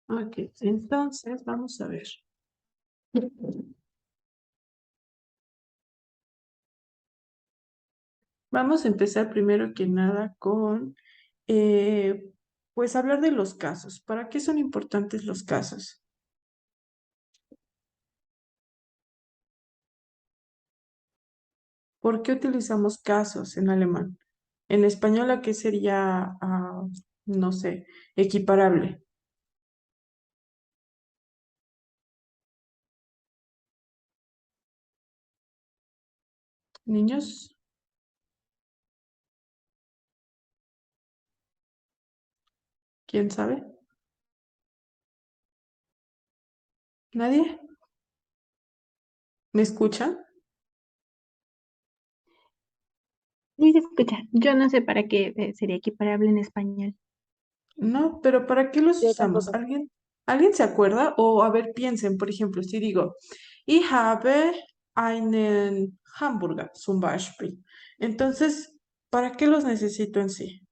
Ok, entonces vamos a ver. Vamos a empezar primero que nada con, pues hablar de los casos. ¿Para qué son importantes los casos? ¿Por qué utilizamos casos en alemán? En español, ¿a qué sería, no sé, equiparable? Niños, ¿quién sabe? ¿Nadie? ¿Me escuchan? Sí, se escucha. Yo no sé para qué sería equiparable en español. No, pero ¿para qué los Yo usamos? tampoco. ¿Alguien se acuerda? O a ver, piensen, por ejemplo, si digo, ich habe einen Hamburger, zum Beispiel. Entonces, ¿para qué los necesito en sí?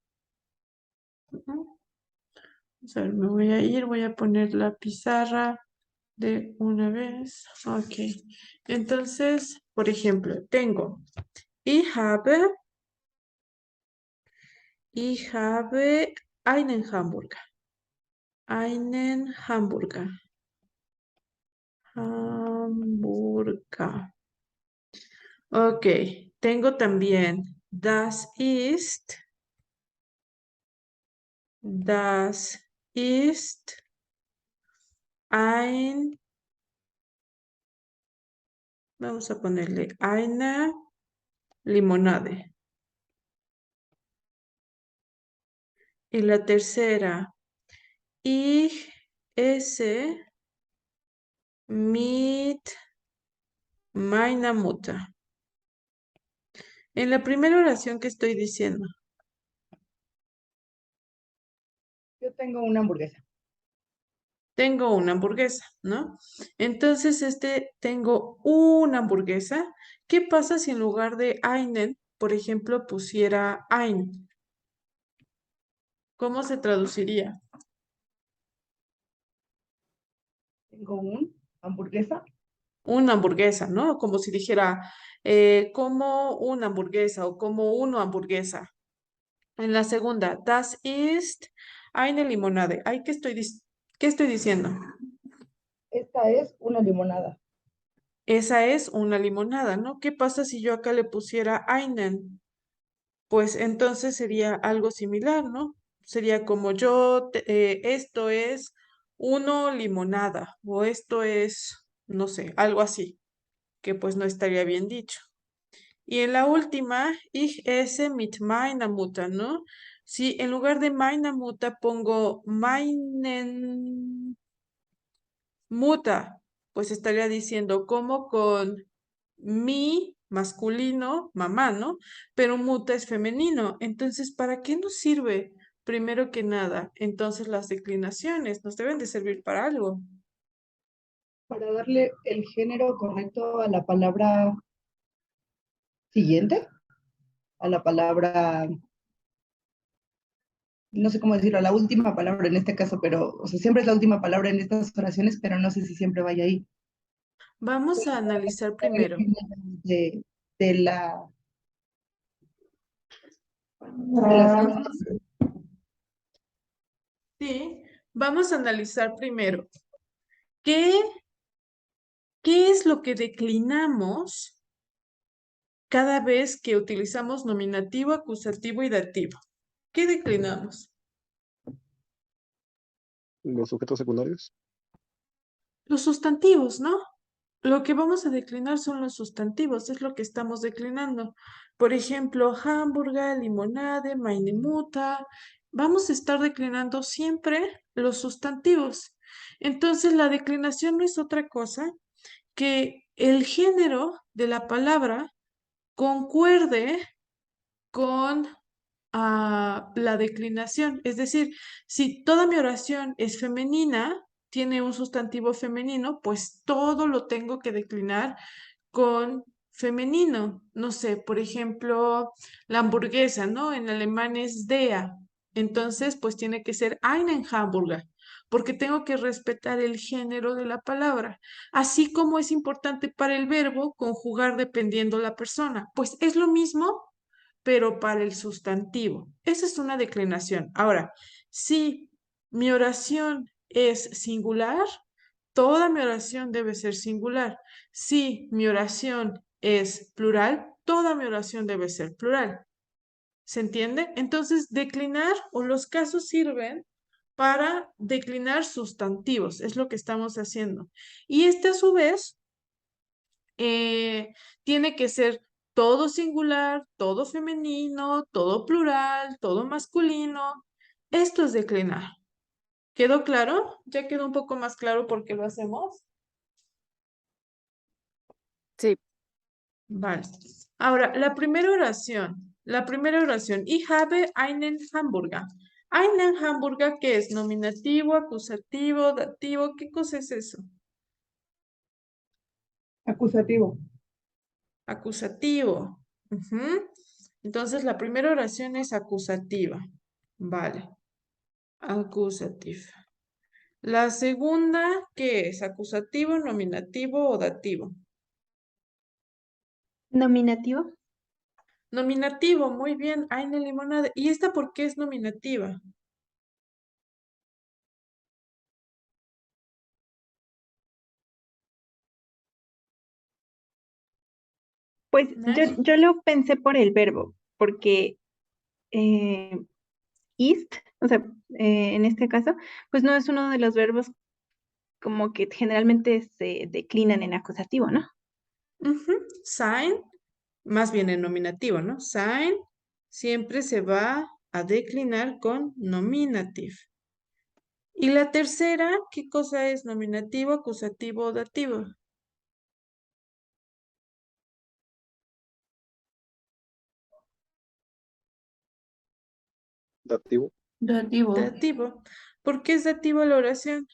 Ujú. A ver, me voy a ir, voy a poner la pizarra de una vez. Ok. Entonces, por ejemplo, tengo, ich habe einen Hamburger. Einen Hamburger. Hamburger. Ok, tengo también das ist ein, vamos a ponerle eine Limonade. Y la tercera, ich esse mit meiner Mutter. En la primera oración que estoy diciendo, Yo tengo una hamburguesa. tengo una hamburguesa, ¿no? Entonces, tengo una hamburguesa. ¿Qué pasa si en lugar de einen, por ejemplo, pusiera ein? ¿Cómo se traduciría? Tengo un hamburguesa. Una hamburguesa, ¿no? Como si dijera, como una hamburguesa o como una hamburguesa. En la segunda, das ist eine Limonade. Ay, ¿qué estoy diciendo? Esta es una limonada. Esa es una limonada, ¿no? ¿Qué pasa si yo acá le pusiera einen? Pues entonces sería algo similar, ¿no? Sería como esto es uno limonada o esto es, no sé, algo así, que pues no estaría bien dicho. Y en la última, ich esse mit meiner Mutter, ¿no? Si en lugar de meiner Mutter pongo meinen Mutter, pues estaría diciendo como con mi masculino, mamá, ¿no? Pero muta es femenino. Entonces, ¿para qué nos sirve? Primero que nada, entonces las declinaciones nos deben de servir para algo. Para darle el género correcto a la palabra siguiente, a la palabra, no sé cómo decirlo, a la última palabra en este caso, pero, o sea, siempre es la última palabra en estas oraciones, pero no sé si siempre vaya ahí. Vamos a analizar Dar el primero. género de, de la, de la segunda. Sí, vamos a analizar primero. ¿Qué, qué es lo que declinamos cada vez que utilizamos nominativo, acusativo y dativo? ¿Qué declinamos? Los sujetos secundarios. Los sustantivos, ¿no? Lo que vamos a declinar son los sustantivos, es lo que estamos declinando. Por ejemplo, hamburger, limonade, meine Mutter. Vamos a estar declinando siempre los sustantivos. Entonces, la declinación no es otra cosa que el género de la palabra concuerde con la declinación. Es decir, si toda mi oración es femenina, tiene un sustantivo femenino, pues todo lo tengo que declinar con femenino. No sé, por ejemplo, la hamburguesa, ¿no? En alemán es der. Entonces, pues tiene que ser einen Hamburger, porque tengo que respetar el género de la palabra, así como es importante para el verbo conjugar dependiendo la persona. Pues es lo mismo, pero para el sustantivo. Esa es una declinación. Ahora, si mi oración es singular, toda mi oración debe ser singular. Si mi oración es plural, toda mi oración debe ser plural. ¿Se entiende? Entonces, declinar o los casos sirven para declinar sustantivos, es lo que estamos haciendo. Y este a su vez tiene que ser todo singular, todo femenino, todo plural, todo masculino. Esto es declinar. ¿Quedó claro? ¿Ya quedó un poco más claro por qué lo hacemos? Sí. Vale. Ahora, la primera oración. Ich habe einen Hamburger. Einen Hamburger, ¿qué es? Nominativo, acusativo, dativo. ¿Qué cosa es eso? Acusativo. Acusativo. Ujú. Entonces, la primera oración es acusativa. Vale. Acusativa. La segunda, ¿qué es? ¿Acusativo, nominativo o dativo? Nominativo. Nominativo, muy bien. Eine limonada. ¿Y esta por qué es nominativa? Pues ¿Eh? yo lo pensé por el verbo, porque eh, ist, o sea, en este caso, pues no es uno de los verbos como que generalmente se declinan en acusativo, ¿no? Ujú. Sein, más bien en nominativo, ¿no? Sein siempre se va a declinar con nominative. Y la tercera, ¿qué cosa es nominativo, acusativo o dativo? Dativo. Dativo. Dativo. ¿Por qué es dativo la oración?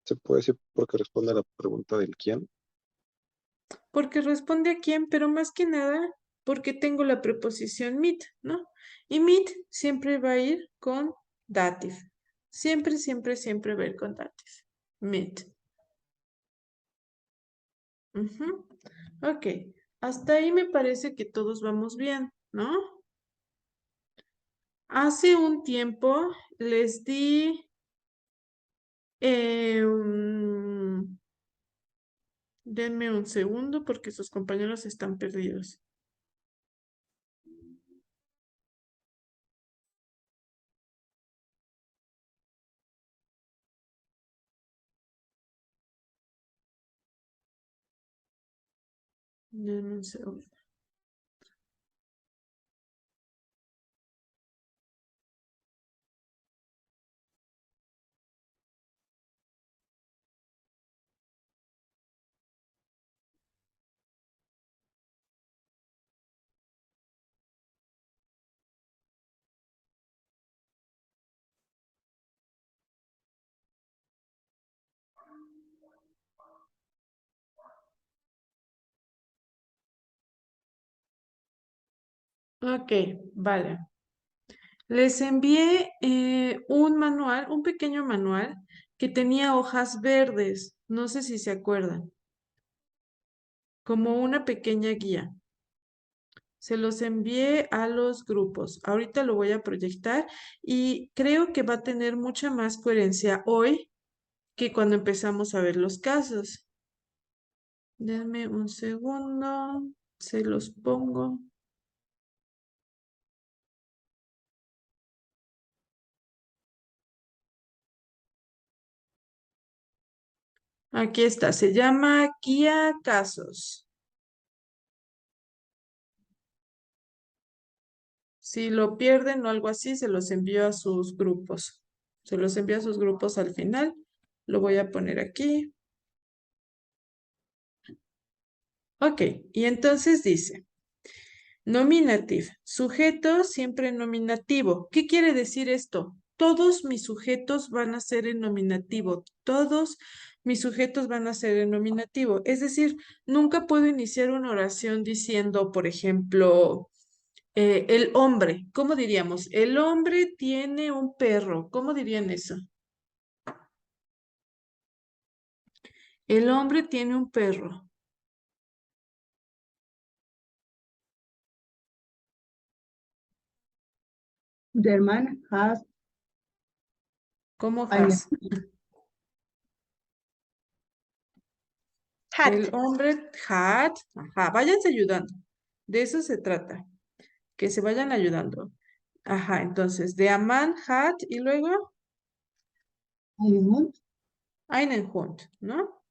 Se puede decir porque responde a la pregunta del quién. Porque responde a quién, pero más que nada porque tengo la preposición mit, ¿no? Y mit siempre va a ir con dative. Siempre, siempre, siempre va a ir con dative. Mit. Ujú. Ok, hasta ahí me parece que todos vamos bien, ¿no? Hace un tiempo les di denme un segundo porque sus compañeros están perdidos. Denme un segundo. Ok, vale. Les envié un manual, un pequeño manual que tenía hojas verdes. No sé si se acuerdan. Como una pequeña guía. Se los envié a los grupos. Ahorita lo voy a proyectar y creo que va a tener mucha más coherencia hoy que cuando empezamos a ver los casos. Denme un segundo. Se los pongo. Aquí está. Se llama Guía Casos. Si lo pierden o algo así, se los envío a sus grupos. Se los envío a sus grupos al final. Lo voy a poner aquí. Ok, y entonces dice, nominative, sujeto siempre nominativo. ¿Qué quiere decir esto? todos mis sujetos van a ser en nominativo. Todos mis sujetos van a ser en nominativo. Es decir, nunca puedo iniciar una oración diciendo, por ejemplo, el hombre. ¿Cómo diríamos? El hombre tiene un perro. ¿Cómo dirían eso? El hombre tiene un perro. Der Mann has ¿Cómo eine. has? Hat. El hombre hat. Ajá, váyanse ayudando. De eso se trata. Que se vayan ayudando. Ajá, entonces, der Mann hat y luego Einen Hund. einen Hund, ¿no?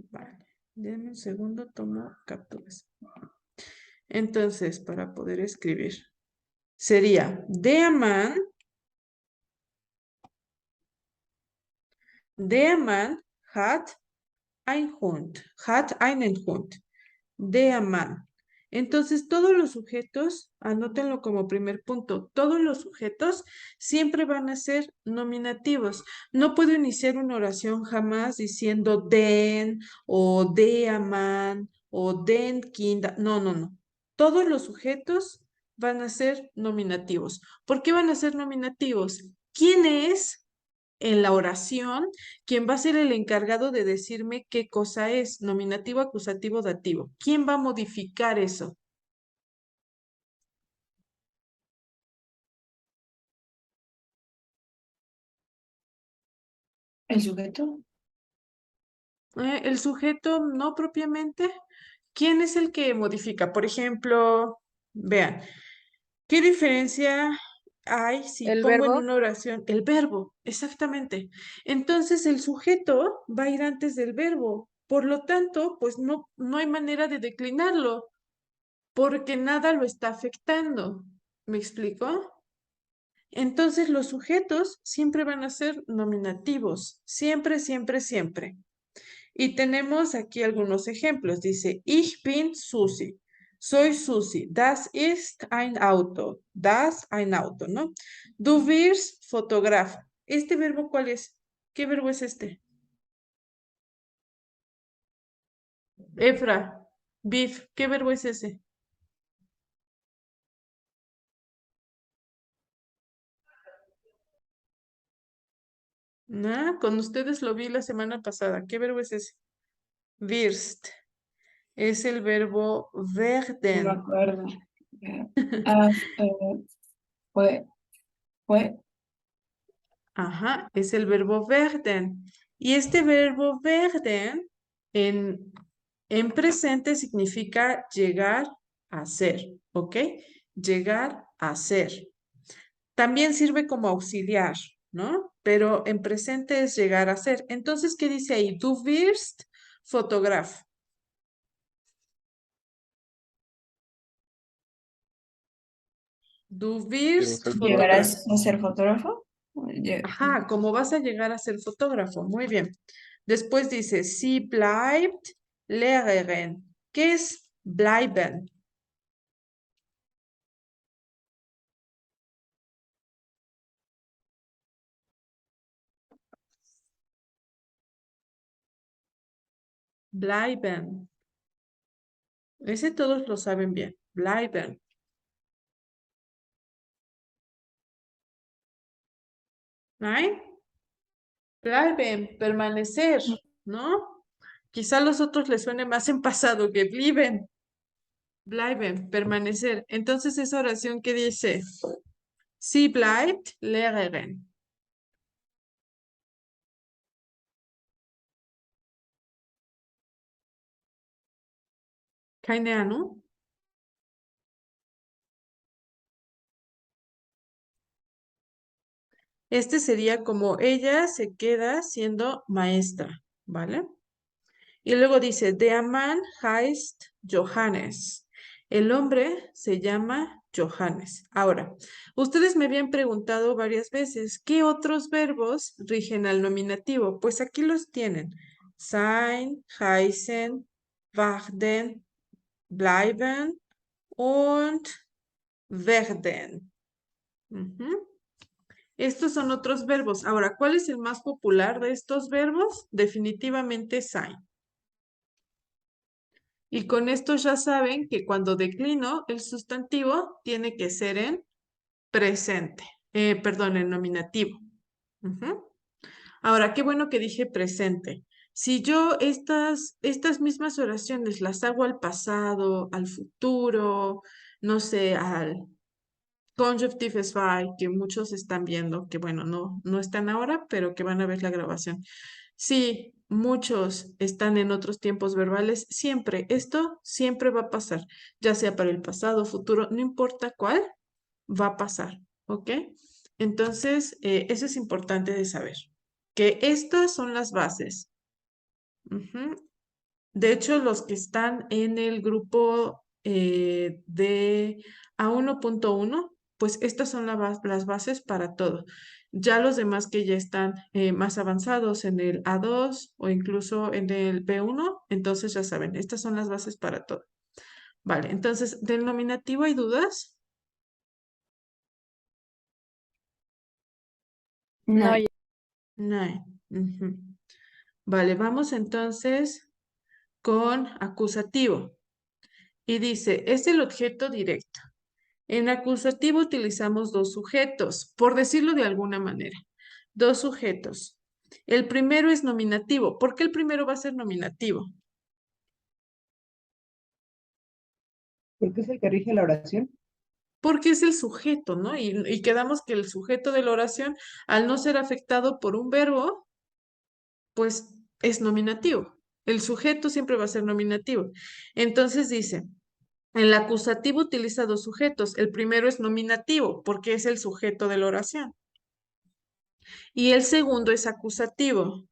Vale. Denme un segundo, tomo capturas. Entonces, para poder escribir, sería der Mann hat ein Hund, hat einen Hund. Der Mann. Entonces, todos los sujetos, anótenlo como primer punto, todos los sujetos siempre van a ser nominativos. No puedo iniciar una oración jamás diciendo den o der Mann o den Kind. No, no, no. Todos los sujetos van a ser nominativos. ¿Por qué van a ser nominativos? ¿Quién es en la oración quien va a ser el encargado de decirme qué cosa es? Nominativo, acusativo, dativo. ¿Quién va a modificar eso? ¿El sujeto? El sujeto no propiamente. ¿Quién es el que modifica? Por ejemplo, vean, ¿qué diferencia hay si ¿El pongo en verbo? una oración el verbo? Exactamente. Entonces el sujeto va a ir antes del verbo. Por lo tanto, pues no hay manera de declinarlo, porque nada lo está afectando. ¿Me explico? Entonces los sujetos siempre van a ser nominativos. Siempre, siempre, siempre. Y tenemos aquí algunos ejemplos. Dice, ich bin Susi. Soy Susi. Das ist ein Auto. Das ein Auto, ¿no? Du wirst Fotograf. ¿Este verbo cuál es? ¿Qué verbo es este? Efra. Bif. ¿Qué verbo es ese? Ah, con ustedes lo vi la semana pasada. ¿Qué verbo es ese? Wirst. Es el verbo No me werden. acuerdo. Ah, fue, fue, Ajá, es el verbo werden. Y este verbo werden en presente significa llegar a ser, ¿ok? Llegar a ser. También sirve como auxiliar, ¿no? Pero en presente es llegar a ser. Entonces, ¿qué dice ahí? Du wirst Fotograf. Du wirst ser Fotograf. ¿llegarás a ser fotógrafo? Ajá, ¿cómo vas a llegar a ser fotógrafo? Muy bien. Después dice, sie bleibt Lehrerin. ¿Qué es bleiben? Bleiben. Ese todos lo saben bien. Bleiben. ¿Ay? Bleiben, permanecer, ¿no? Quizá a los otros les suene más en pasado que blieben. Bleiben, permanecer. Entonces esa oración que dice, sie bleibt Lehrerin. Keine Ahnung. Este sería como ella se queda siendo maestra, ¿vale? Y luego dice, der Mann heißt Johannes. El hombre se llama Johannes. Ahora, ustedes me habían preguntado varias veces, ¿qué otros verbos rigen al nominativo? Pues aquí los tienen. Sein, heißen, werden, bleiben und werden. Ujú. Estos son otros verbos. Ahora, ¿cuál es el más popular de estos verbos? Definitivamente sein. Y con esto ya saben que cuando declino el sustantivo tiene que ser en presente. Perdón, en nominativo. Ujú. Ahora, qué bueno que dije presente. Si yo estas mismas oraciones las hago al pasado, al futuro, no sé, al Conjunctive 5, que muchos están viendo, que bueno, no están ahora, pero que van a ver la grabación. Sí, muchos están en otros tiempos verbales, siempre, esto siempre va a pasar, ya sea para el pasado, futuro, no importa cuál, va a pasar, ¿ok? Entonces, eso es importante de saber, que estas son las bases. Ujú. De hecho, los que están en el grupo de A1.1, pues estas son las bases para todo. Ya los demás que ya están más avanzados en el A2 o incluso en el B1, entonces ya saben, estas son las bases para todo. Vale, entonces, ¿del nominativo hay dudas? No, No. No hay. Ujú. Vale, vamos entonces con acusativo. Y dice, es el objeto directo. En acusativo utilizamos dos sujetos, por decirlo de alguna manera. Dos sujetos. El primero es nominativo. ¿Por qué el primero va a ser nominativo? Porque es el que rige la oración. Porque es el sujeto, ¿no? Y quedamos que el sujeto de la oración, al no ser afectado por un verbo, pues es nominativo. El sujeto siempre va a ser nominativo. Entonces dice, el acusativo utiliza dos sujetos. El primero es nominativo, porque es el sujeto de la oración. Y el segundo es acusativo.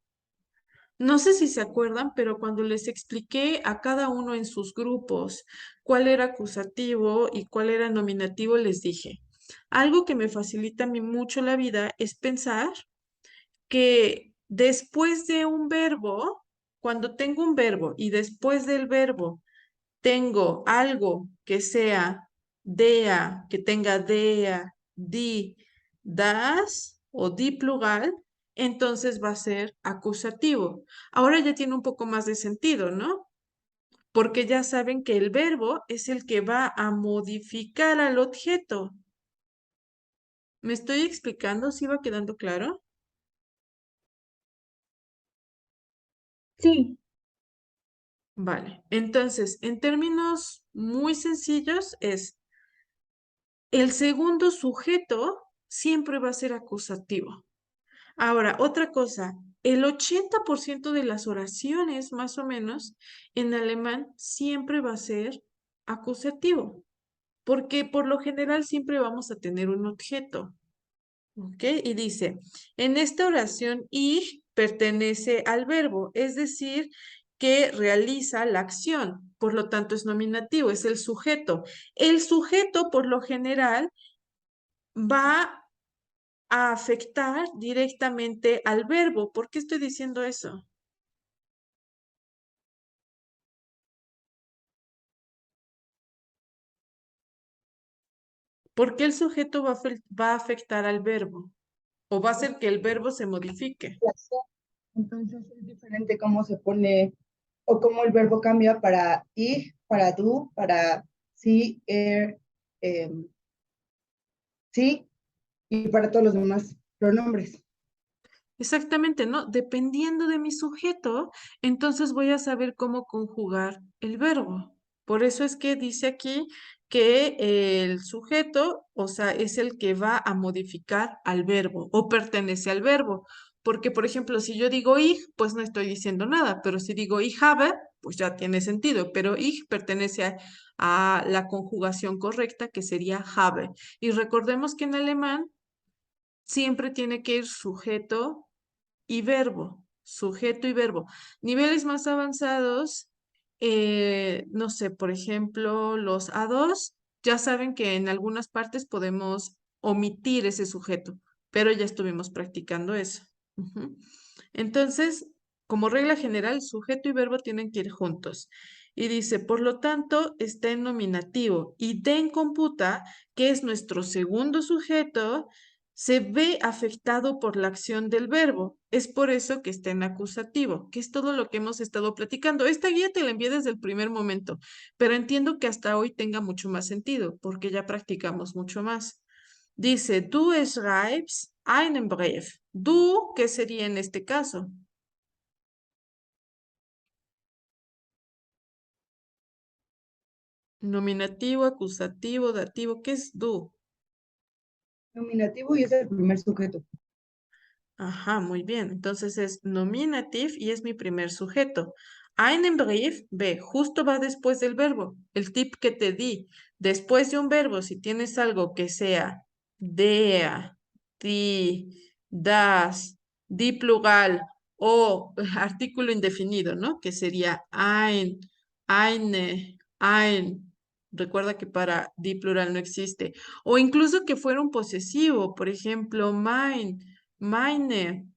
No sé si se acuerdan, pero cuando les expliqué a cada uno en sus grupos cuál era acusativo y cuál era nominativo, les dije, algo que me facilita a mí mucho la vida es pensar que después de un verbo, cuando tengo un verbo y después del verbo tengo algo que sea dea, que tenga dea, di, das o di plural, entonces va a ser acusativo. Ahora ya tiene un poco más de sentido, ¿no? Porque ya saben que el verbo es el que va a modificar al objeto. ¿Me estoy explicando? ¿Sí va quedando claro? sí, Vale. Entonces, en términos muy sencillos, es el segundo sujeto siempre va a ser acusativo. Ahora, otra cosa, el 80% de las oraciones, más o menos, en alemán siempre va a ser acusativo, porque por lo general siempre vamos a tener un objeto. ¿Ok? Y dice, en esta oración, ich pertenece al verbo, es decir, que realiza la acción, por lo tanto es nominativo, es el sujeto. El sujeto, por lo general, va a afectar directamente al verbo. ¿Por qué estoy diciendo eso? ¿Por qué el sujeto va a afectar al verbo? ¿O va a hacer que el verbo se modifique? Entonces es diferente cómo se pone o cómo el verbo cambia para ich, para du, para sí, sí y para todos los demás pronombres. Exactamente, ¿no? Dependiendo de mi sujeto, entonces voy a saber cómo conjugar el verbo. Por eso es que dice aquí que el sujeto, o sea, es el que va a modificar al verbo o pertenece al verbo. Porque, por ejemplo, si yo digo ich, pues no estoy diciendo nada, pero si digo ich habe, pues ya tiene sentido, pero ich pertenece a la conjugación correcta que sería habe. Y recordemos que en alemán siempre tiene que ir sujeto y verbo, sujeto y verbo. Niveles más avanzados, no sé, por ejemplo, los A2, ya saben que en algunas partes podemos omitir ese sujeto, pero ya estuvimos practicando eso. Ujú. Entonces, como regla general, sujeto y verbo tienen que ir juntos. Y dice, por lo tanto, está en nominativo. Y den computa, que es nuestro segundo sujeto, se ve afectado por la acción del verbo. Es por eso que está en acusativo, que es todo lo que hemos estado platicando. Esta guía te la envié desde el primer momento, pero entiendo que hasta hoy tenga mucho más sentido, porque ya practicamos mucho más. Dice, du schreibst einen Brief. Du, ¿qué sería en este caso? Nominativo, acusativo, dativo. ¿Qué es du? Nominativo y es el primer sujeto. Ajá, muy bien. Entonces es nominative y es mi primer sujeto. Einen Brief, ve, justo va después del verbo. El tip que te di, después de un verbo, si tienes algo que sea der, die, das, die plural o artículo indefinido, ¿no? Que sería ein, eine, ein. Recuerda que para die plural no existe. O incluso que fuera un posesivo, por ejemplo, mein. Meine,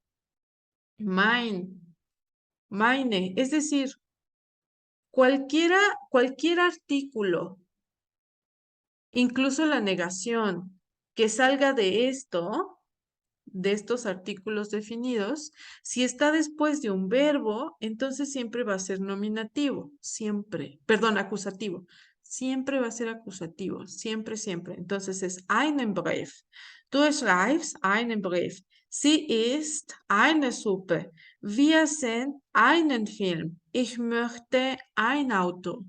mein, meine, es decir, cualquier artículo, incluso la negación, que salga de estos artículos definidos, si está después de un verbo, entonces siempre va a ser nominativo, siempre, perdón, acusativo, siempre va a ser acusativo, siempre, siempre. Entonces es einen Brief. Du schreibst einen Brief. Sie isst eine Suppe. Wir sehen einen Film. Ich möchte ein Auto.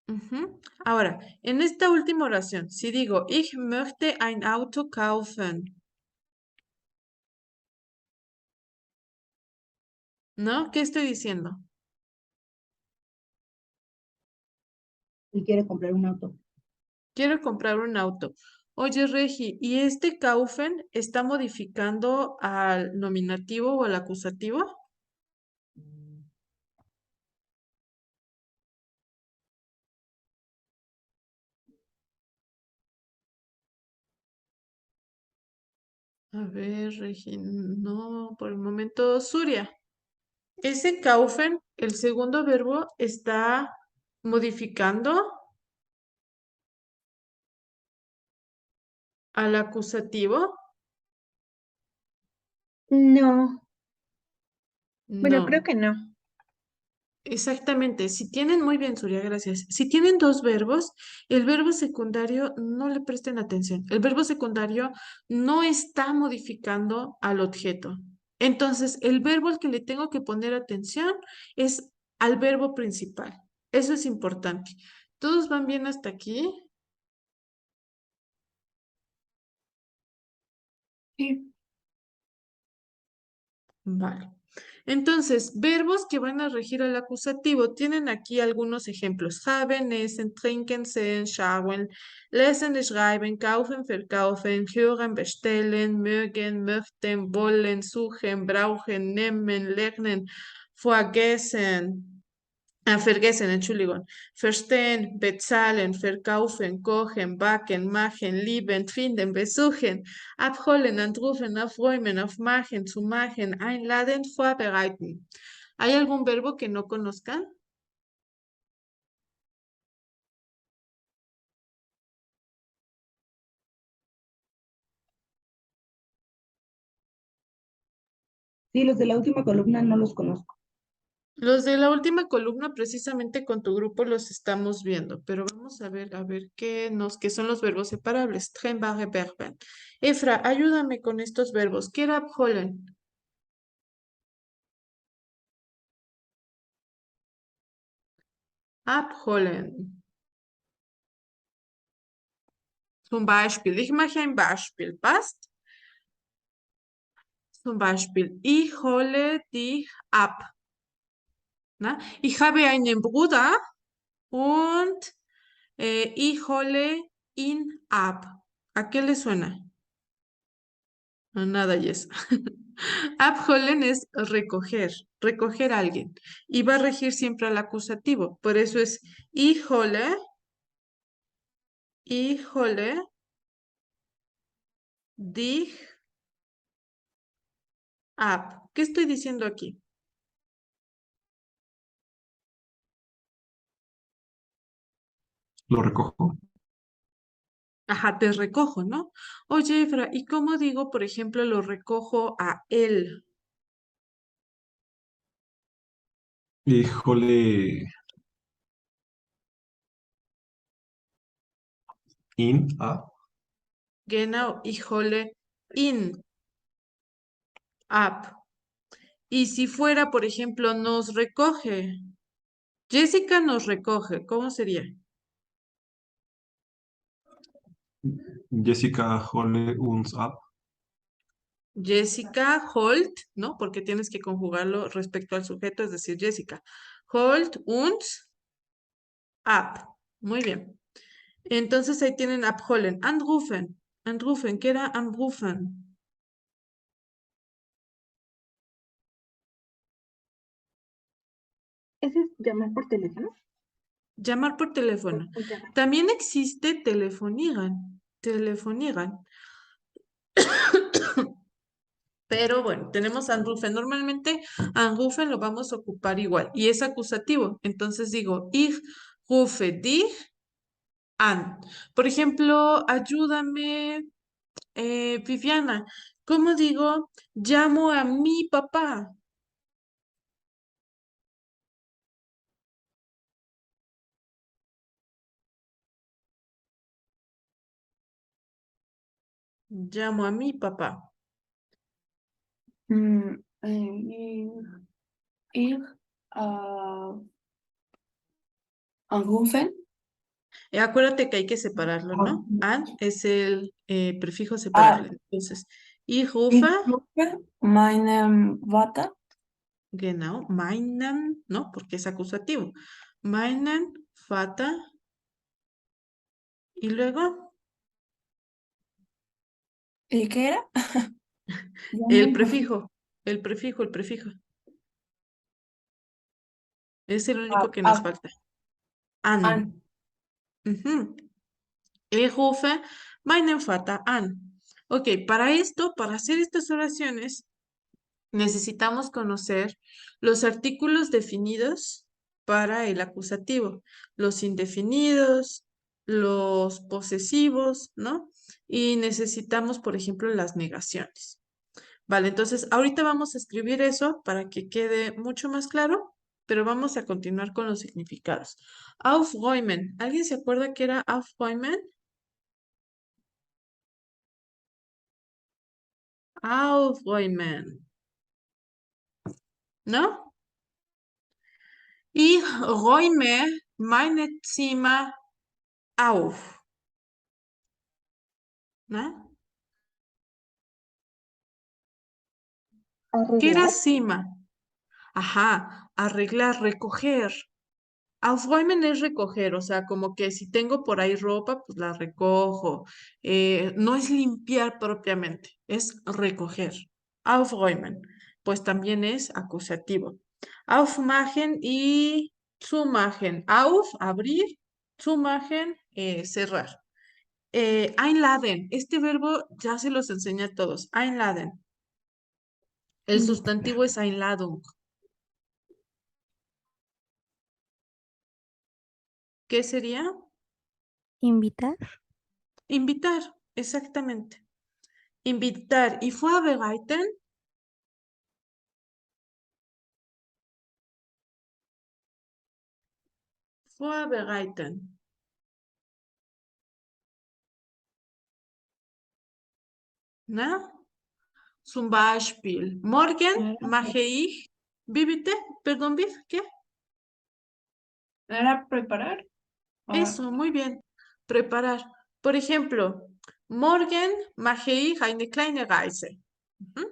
Ujú. Ahora, en esta última oración, si digo, ich möchte ein Auto kaufen, ¿no? ¿Qué estoy diciendo? Y quiere comprar un auto. Quiero comprar un auto. Oye, Regi, ¿y este kaufen está modificando al nominativo o al acusativo? A ver, Regi, no, por el momento, Suria. Ese kaufen, el segundo verbo, está modificando al acusativo. No, bueno, creo No. que no. Exactamente, si tienen, muy bien, Surya, gracias. Si tienen dos verbos, el verbo secundario no le presten atención. El verbo secundario no está modificando al objeto. Entonces, el verbo al que le tengo que poner atención es al verbo principal. Eso es importante. ¿Todos van bien hasta aquí? Sí. Vale. Entonces, verbos que van a regir al acusativo. Tienen aquí algunos ejemplos. Haben, essen, trinken, sehen, schauen, lesen, schreiben, kaufen, verkaufen, hören, bestellen, mögen, möchten, wollen, suchen, brauchen, nehmen, lernen, vergessen. Vergessen, Entschuldigung. Verstehen, bezahlen, verkaufen, kochen, backen, machen, lieben, finden, besuchen, abholen, anrufen, aufräumen, aufmachen, zu machen, einladen, vorbereiten. ¿Hay algún verbo que no conozcan? Sí, los de la última columna no los conozco. Los de la última columna, precisamente con tu grupo los estamos viendo, pero vamos a ver qué son los verbos separables. Trennbare Verben. Efra, ayúdame con estos verbos. ¿Qué era abholen? Abholen. Zum Beispiel, ich mache ein Beispiel, passt? Zum Beispiel, ich hole dich ab. Na? Ich habe einen Bruder und ich hole ihn ab. ¿A qué le suena? No, nada, yes. Abholen es recoger, recoger a alguien. Y va a regir siempre al acusativo. Por eso es ich hole dich ab. ¿Qué estoy diciendo aquí? Lo recojo. Ajá, te recojo, ¿no? Oye, Efra, ¿y cómo digo, por ejemplo, lo recojo a él? Híjole, Genau, híjole, in, up. Y si fuera, por ejemplo, nos recoge. Jessica nos recoge, ¿cómo sería? Jessica hole uns ab. Jessica holt, ¿no? Porque tienes que conjugarlo respecto al sujeto, es decir, Jessica. Holt uns ab. Muy bien. Entonces ahí tienen abholen. Anrufen. Anrufen, ¿qué era anrufen? ¿Ese es llamar por teléfono? Llamar por teléfono. O llamar. También existe telefonigan. Telefonigan. Pero bueno, tenemos anrufen. Normalmente anrufen lo vamos a ocupar igual. Y es acusativo. Entonces digo, ich rufe dich an. Por ejemplo, ayúdame, Viviana. ¿Cómo digo? Llamo a mi papá. Llamo a mi papá. Mm, eh, ir a anrufen. Acuérdate que hay que separarlo, ¿no? An es el prefijo Ah, separable. Entonces, ich rufe, ich rufe meinem Vater. genau, meinen, ¿no? Porque es acusativo. Meinen Vater. Y luego, ¿Y qué era? Ya el no. prefijo, el prefijo, el prefijo. Es el Ah, único que nos ah, falta. An. an. Ujú. Ich rufe meinen Vater an. Ok, para esto, para hacer estas oraciones, necesitamos conocer los artículos definidos para el acusativo, los indefinidos, los posesivos, ¿no? Y necesitamos, por ejemplo, las negaciones. Vale, entonces ahorita vamos a escribir eso para que quede mucho más claro, pero vamos a continuar con los significados. Aufräumen. ¿Alguien se acuerda qué era aufräumen? Aufräumen. ¿No? Ich räume meine Zimmer auf. ¿No? ¿Qué era Arreglar. cima? Ajá, arreglar, recoger. Aufräumen es recoger, o sea, como que si tengo por ahí ropa, pues la recojo. No es limpiar propiamente, es recoger. Aufräumen, pues también es acusativo. Aufmachen y zumachen. Auf, abrir, zumachen, cerrar. Einladen, este verbo ya se los enseña a todos. Einladen. El sustantivo es Einladung. ¿Qué sería? Invitar. Invitar, exactamente. Invitar. ¿Y vorbereiten? Vorbereiten. ¿No? Zum Beispiel. Morgen mache ich. Wie bitte? Perdón, Viv, ¿qué? ¿Era preparar? Ah, Eso, muy bien. Preparar. Por ejemplo, morgen mache ich eine kleine Reise. Ujú.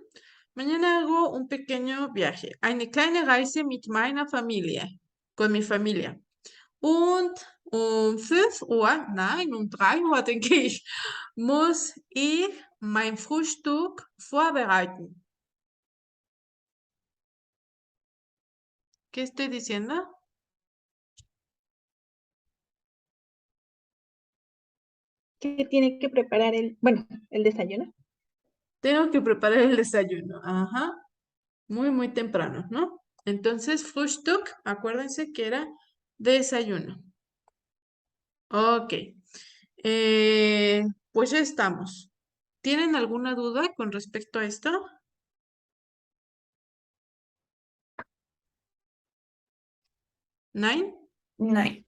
Mañana hago un pequeño viaje. Eine kleine Reise mit meiner Familie. Con mi familia. Und um 5 Uhr, nein, um 3 Uhr, denke ich, muss ich mein Frühstück vorbereiten. ¿Qué estoy diciendo? ¿Qué tiene que preparar bueno, el desayuno? Tengo que preparar el desayuno. Ajá. Muy, muy temprano, ¿no? Entonces, Frühstück, acuérdense que era desayuno. Ok. Pues ya estamos. ¿Tienen alguna duda con respecto a esto? ¿Nine? Nine.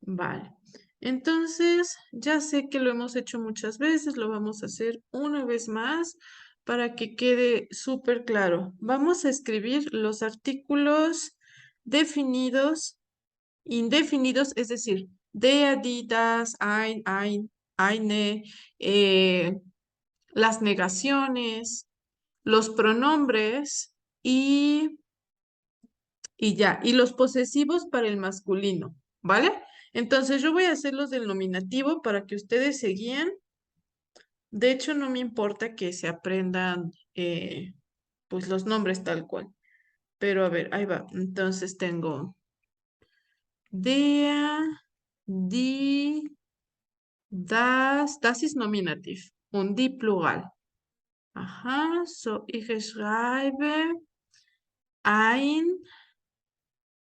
Vale. Entonces, ya sé que lo hemos hecho muchas veces, lo vamos a hacer una vez más para que quede súper claro. Vamos a escribir los artículos definidos, indefinidos, es decir, der, die, das, ein, eine, las negaciones, los pronombres y ya, y los posesivos para el masculino, ¿vale? Entonces yo voy a hacer los del nominativo para que ustedes se guíen. De hecho, no me importa que se aprendan pues los nombres tal cual. Pero a ver, ahí va. Entonces tengo der, die, das ist Nominativ und die Plural. Ajá, so ich schreibe ein,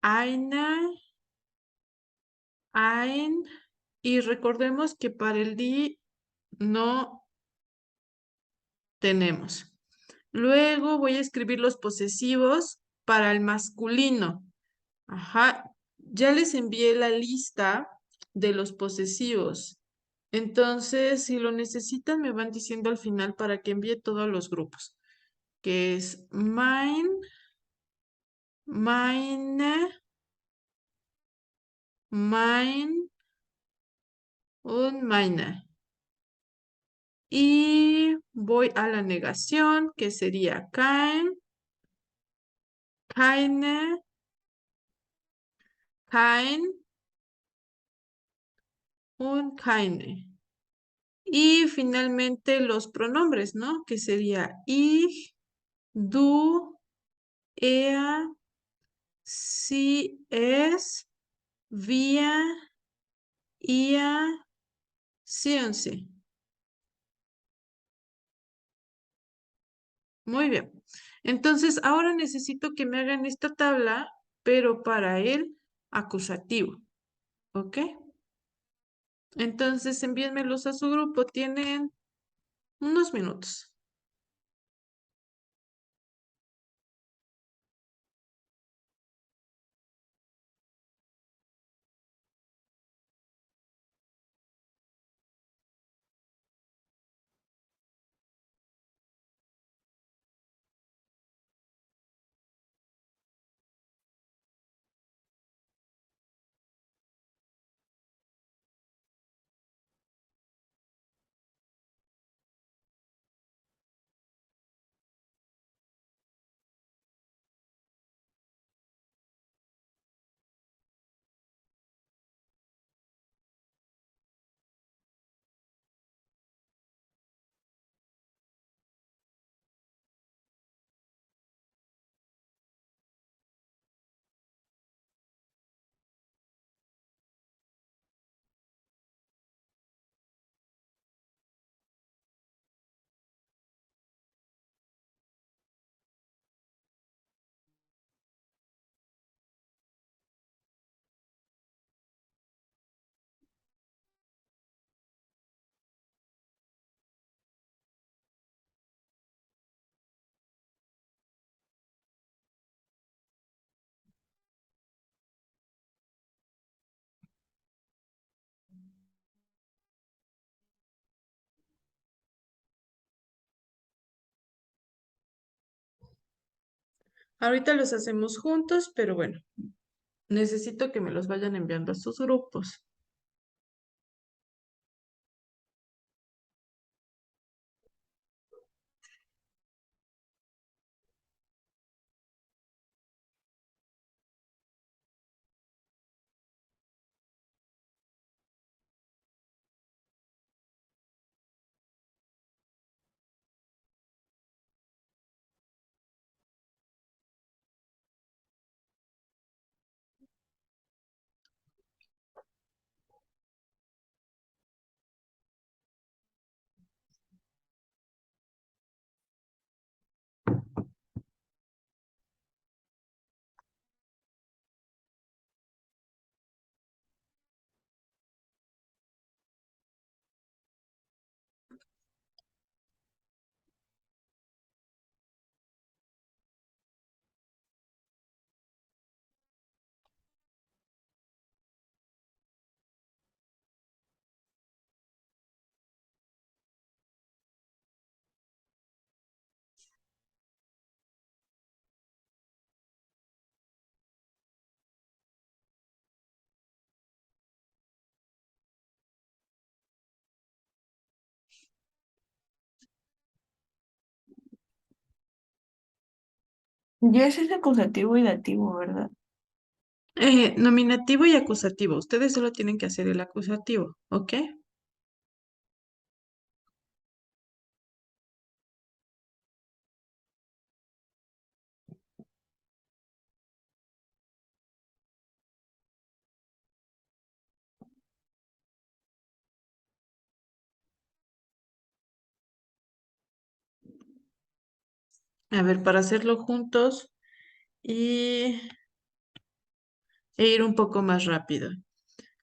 eine, ein, y recordemos que para el di no tenemos. Luego voy a escribir los posesivos para el masculino. Ajá, ya les envié la lista de los posesivos. Entonces, si lo necesitan, me van diciendo al final para que envíe todos los grupos, que es meine, mein und meine. Y voy a la negación, que sería keine, kein und keine. Y finalmente los pronombres, ¿no? Que sería ich, du, er, sie, es, wir, ihr, sie und sie. Muy bien. Entonces, ahora necesito que me hagan esta tabla, pero para el acusativo. ¿Ok? Entonces, envíenmelos a su grupo. Tienen unos minutos. Ahorita los hacemos juntos, pero bueno, necesito que me los vayan enviando a sus grupos. Ya ese es acusativo y dativo, ¿verdad? Nominativo y acusativo. Ustedes solo tienen que hacer el acusativo, ¿ok? A ver, para hacerlo juntos y e ir un poco más rápido.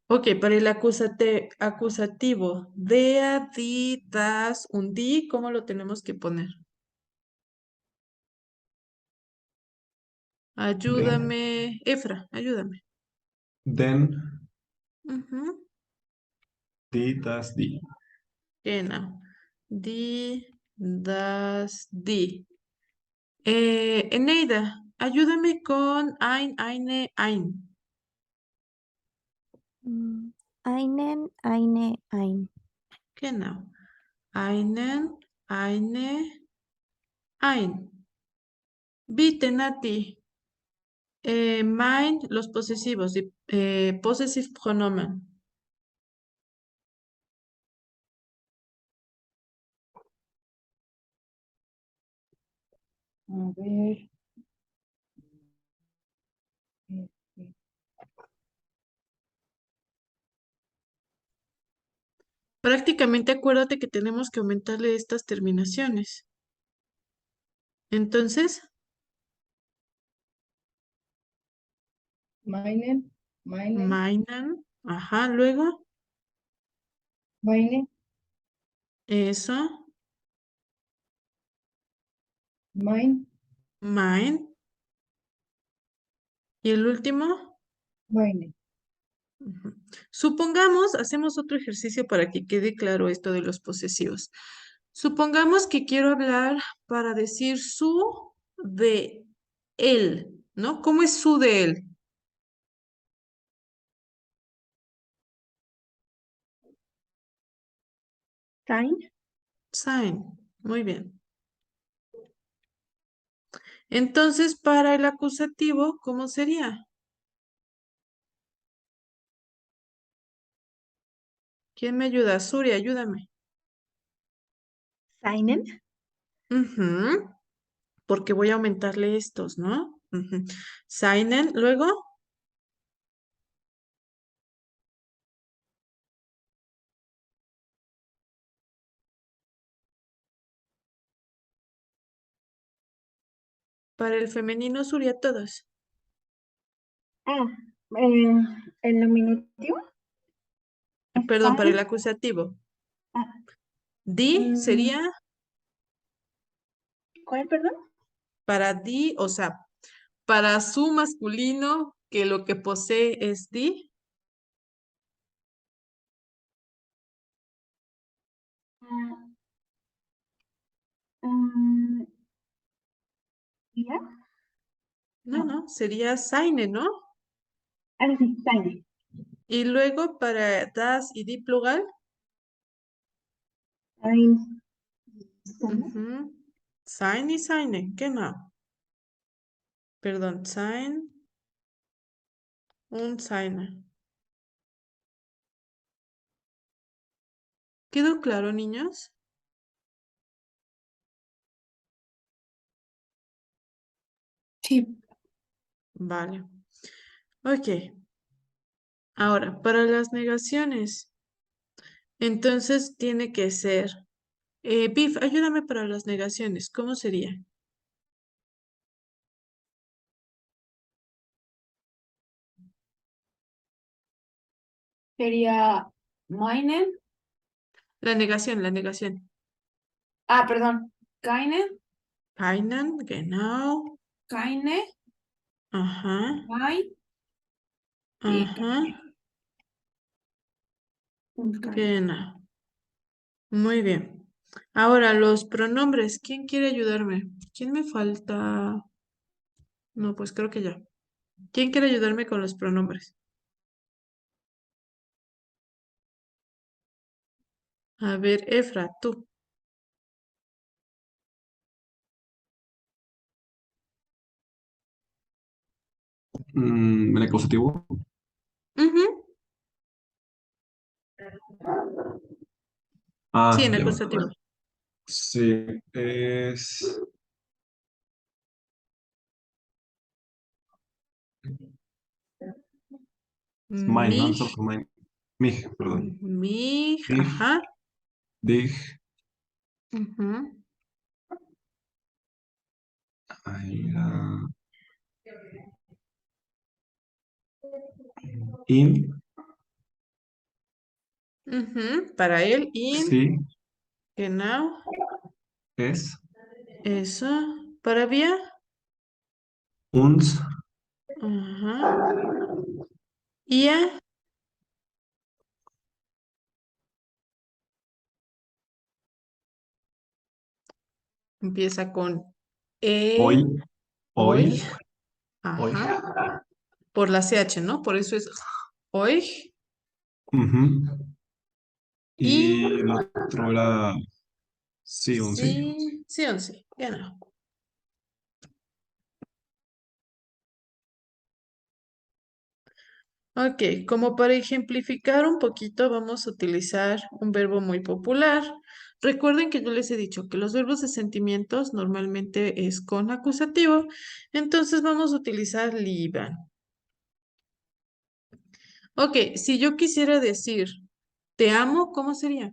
Ok, para el acusativo, dea, di, das, un di, ¿cómo lo tenemos que poner? Den, Ayúdame, Efra, ayúdame. den, Ujú, die, das, die. genau. Di, das, di. Eneida, ayúdame con ein, eine, ein. Einen, ein. Genau. Einen, eine, ein. Bitte, Nati. Mein, los posesivos, possessive pronomen. A ver. este, Prácticamente acuérdate que tenemos que aumentarle estas terminaciones. Entonces, Meinen, meinen, meinen, ajá, luego, meine, eso, mein, mein, y el último, meine. ujú. Supongamos, hacemos otro ejercicio para que quede claro esto de los posesivos. Supongamos que quiero hablar para decir su de él, ¿no? ¿Cómo es su de él? Sein, Sein. Muy bien. Entonces, para el acusativo, ¿cómo sería? ¿Quién me ayuda? Suri, ayúdame. seinen, Ujú, porque voy a aumentarle estos, ¿no? Ujú. Seinen, luego, para el femenino, Suri, a todos. ah, eh, el nominativo, Perdón, para el sein, acusativo. ah, Di mm, sería ¿cuál, perdón? para di, o sea, para su masculino, que lo que posee es di. Ah, mm, ¿ya? No, No, no, sería seine, ¿no? ahora sí, seinen, Y luego para das y di plural. ein, seinen, Ujú. Sein y seine, genau. Perdón, sein und seine. ¿Quedó claro, niños? Sí. Vale. Ok. Ahora, para las negaciones, entonces tiene que ser. Biff, ayúdame para las negaciones. ¿Cómo sería? Sería meinen. La negación, la negación. Ah, perdón. Keinen, Keinen, genau. keine, Ajá, nein y ajá, keine. genau. Muy bien. Ahora, los pronombres. ¿Quién quiere ayudarme? ¿Quién me falta? No, pues creo que ya. ¿Quién quiere ayudarme con los pronombres? A ver, Efra, tú. El acusativo. Ujú. Sí, Ah, en ya me acusativo. acordé. Sí, es mine, ¿no? Mich, Solo con mine. Mig, perdón. mich, Mig, ajá. dig, Ujú. aira, in, Ujú. Para él, in, sí, genau, es, eso. Para wir, uns, ajá. Ihr, empieza con hoy, hoy, hoy, hoy. ajá. Por la CH, ¿no? Por eso es hoy. Ujú. Y Y el otro era sí, un sí. sí, sí, 11, genau. Ok, como para ejemplificar un poquito, vamos a utilizar un verbo muy popular. Recuerden que yo les he dicho que los verbos de sentimientos normalmente es con acusativo, entonces vamos a utilizar lieben. Ok, si yo quisiera decir te amo, ¿cómo sería?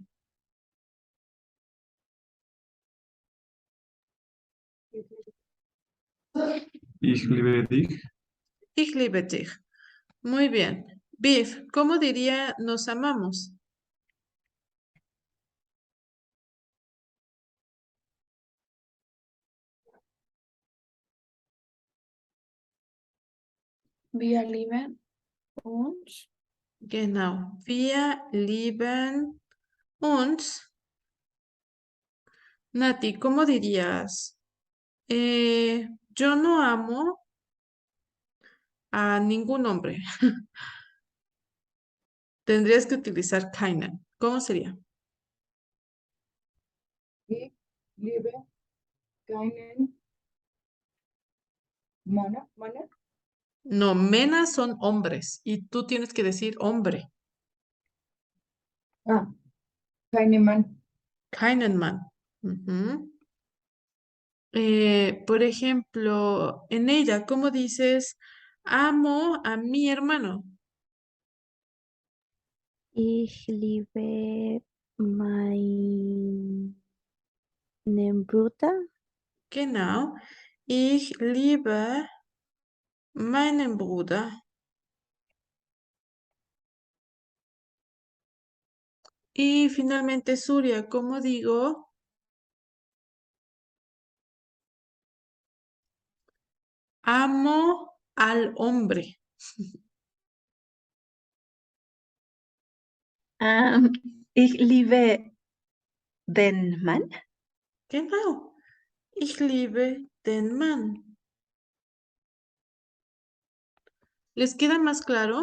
Ich liebe dich. Ich liebe dich. Muy bien. Biff, ¿cómo diría nos amamos? Wir lieben uns. Genau. Wir lieben uns. Nati, ¿cómo dirías? Yo no amo a ningún hombre. Tendrías que utilizar keinen. ¿Cómo sería? Ich liebe keinen Mann. No, menas son hombres y tú tienes que decir hombre. Ah, keine Mann. Keinen Mann. Ujú. Por ejemplo, en ella, ¿cómo dices? Amo a mi hermano. Ich liebe meinen Bruder. Genau. Ich liebe meinen Bruder. Y finalmente, Surya, ¿cómo digo? Amo al hombre. Ich liebe den Mann. Genau. Ich liebe den Mann. ¿Les queda más claro?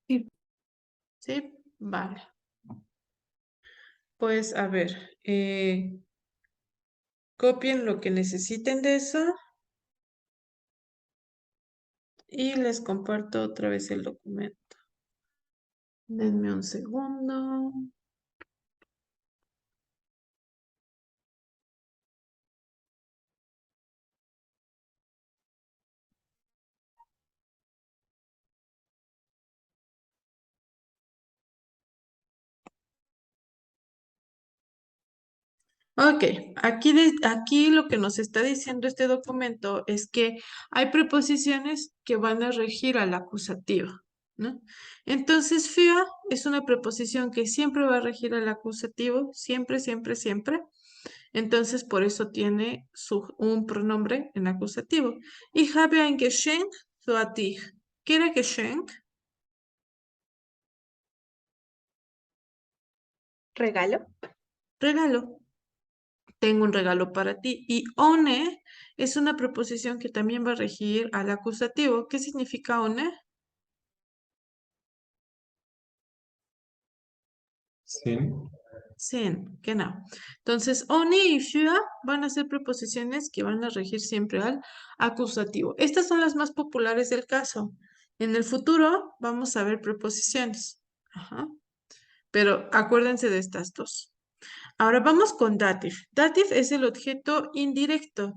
Sí. Sí, vale. Pues a ver, copien lo que necesiten de eso y les comparto otra vez el documento. Denme un segundo. Ok, aquí lo que nos está diciendo este documento es que hay preposiciones que van a regir al acusativo, ¿no? Entonces, für es una preposición que siempre va a regir al acusativo, siempre, siempre, siempre. Entonces, por eso tiene un pronombre en acusativo. Ich habe ein Geschenk für dich. ¿Qué era Geschenk? Regalo. Regalo. Tengo un regalo para ti. Y one es una preposición que también va a regir al acusativo. ¿Qué significa one? Sin, Sin, genau. Entonces, oni y für van a ser preposiciones que van a regir siempre al acusativo. Estas son las más populares del caso. En el futuro vamos a ver preposiciones. Ajá. Pero acuérdense de estas dos. Ahora vamos con dative. Dative es el objeto indirecto.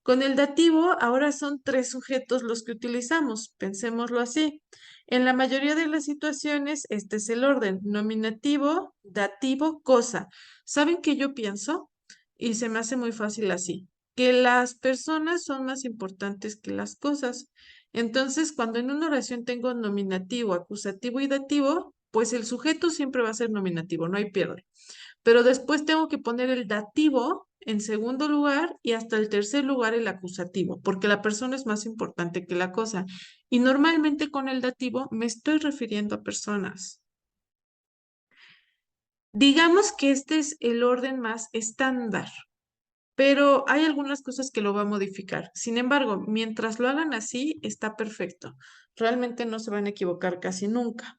Con el dativo, ahora son 3 sujetos los que utilizamos. Pensémoslo así. En la mayoría de las situaciones, este es el orden. Nominativo, dativo, cosa. ¿Saben qué yo pienso? Y se me hace muy fácil así. Que las personas son más importantes que las cosas. Entonces, cuando en una oración tengo nominativo, acusativo y dativo, pues el sujeto siempre va a ser nominativo, no hay pierde. Pero después tengo que poner el dativo en segundo lugar y hasta el tercer lugar el acusativo, porque la persona es más importante que la cosa. Y normalmente con el dativo me estoy refiriendo a personas. Digamos que este es el orden más estándar, pero hay algunas cosas que lo va a modificar. Sin embargo, mientras lo hagan así, está perfecto. Realmente no se van a equivocar casi nunca.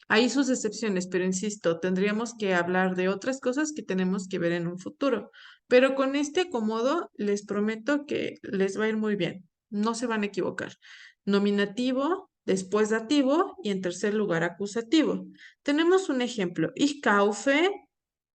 Hay sus excepciones, pero insisto, tendríamos que hablar de otras cosas que tenemos que ver en un futuro. Pero con este acomodo, les prometo que les va a ir muy bien. No se van a equivocar. Nominativo, después dativo y en tercer lugar acusativo. Tenemos un ejemplo. Ich kaufe,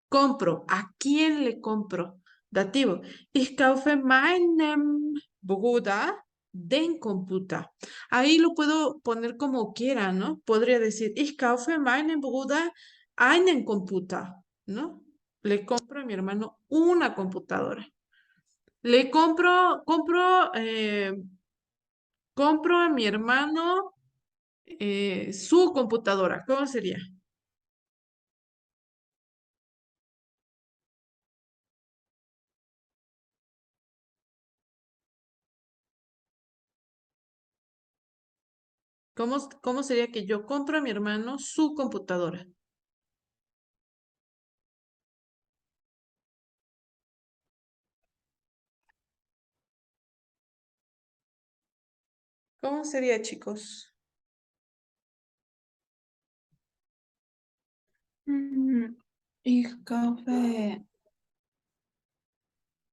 compro. ¿A quién le compro? Dativo. Ich kaufe meinem Bruder den Computer. Ahí lo puedo poner como quiera, ¿no? Podría decir, ich kaufe meinem Bruder einen Computer, ¿no? Le compro a mi hermano una computadora. Le compro a mi hermano su computadora. ¿Cómo sería? ¿Cómo sería que yo compro a mi hermano su computadora? ¿Cómo sería, chicos? Ich kaufe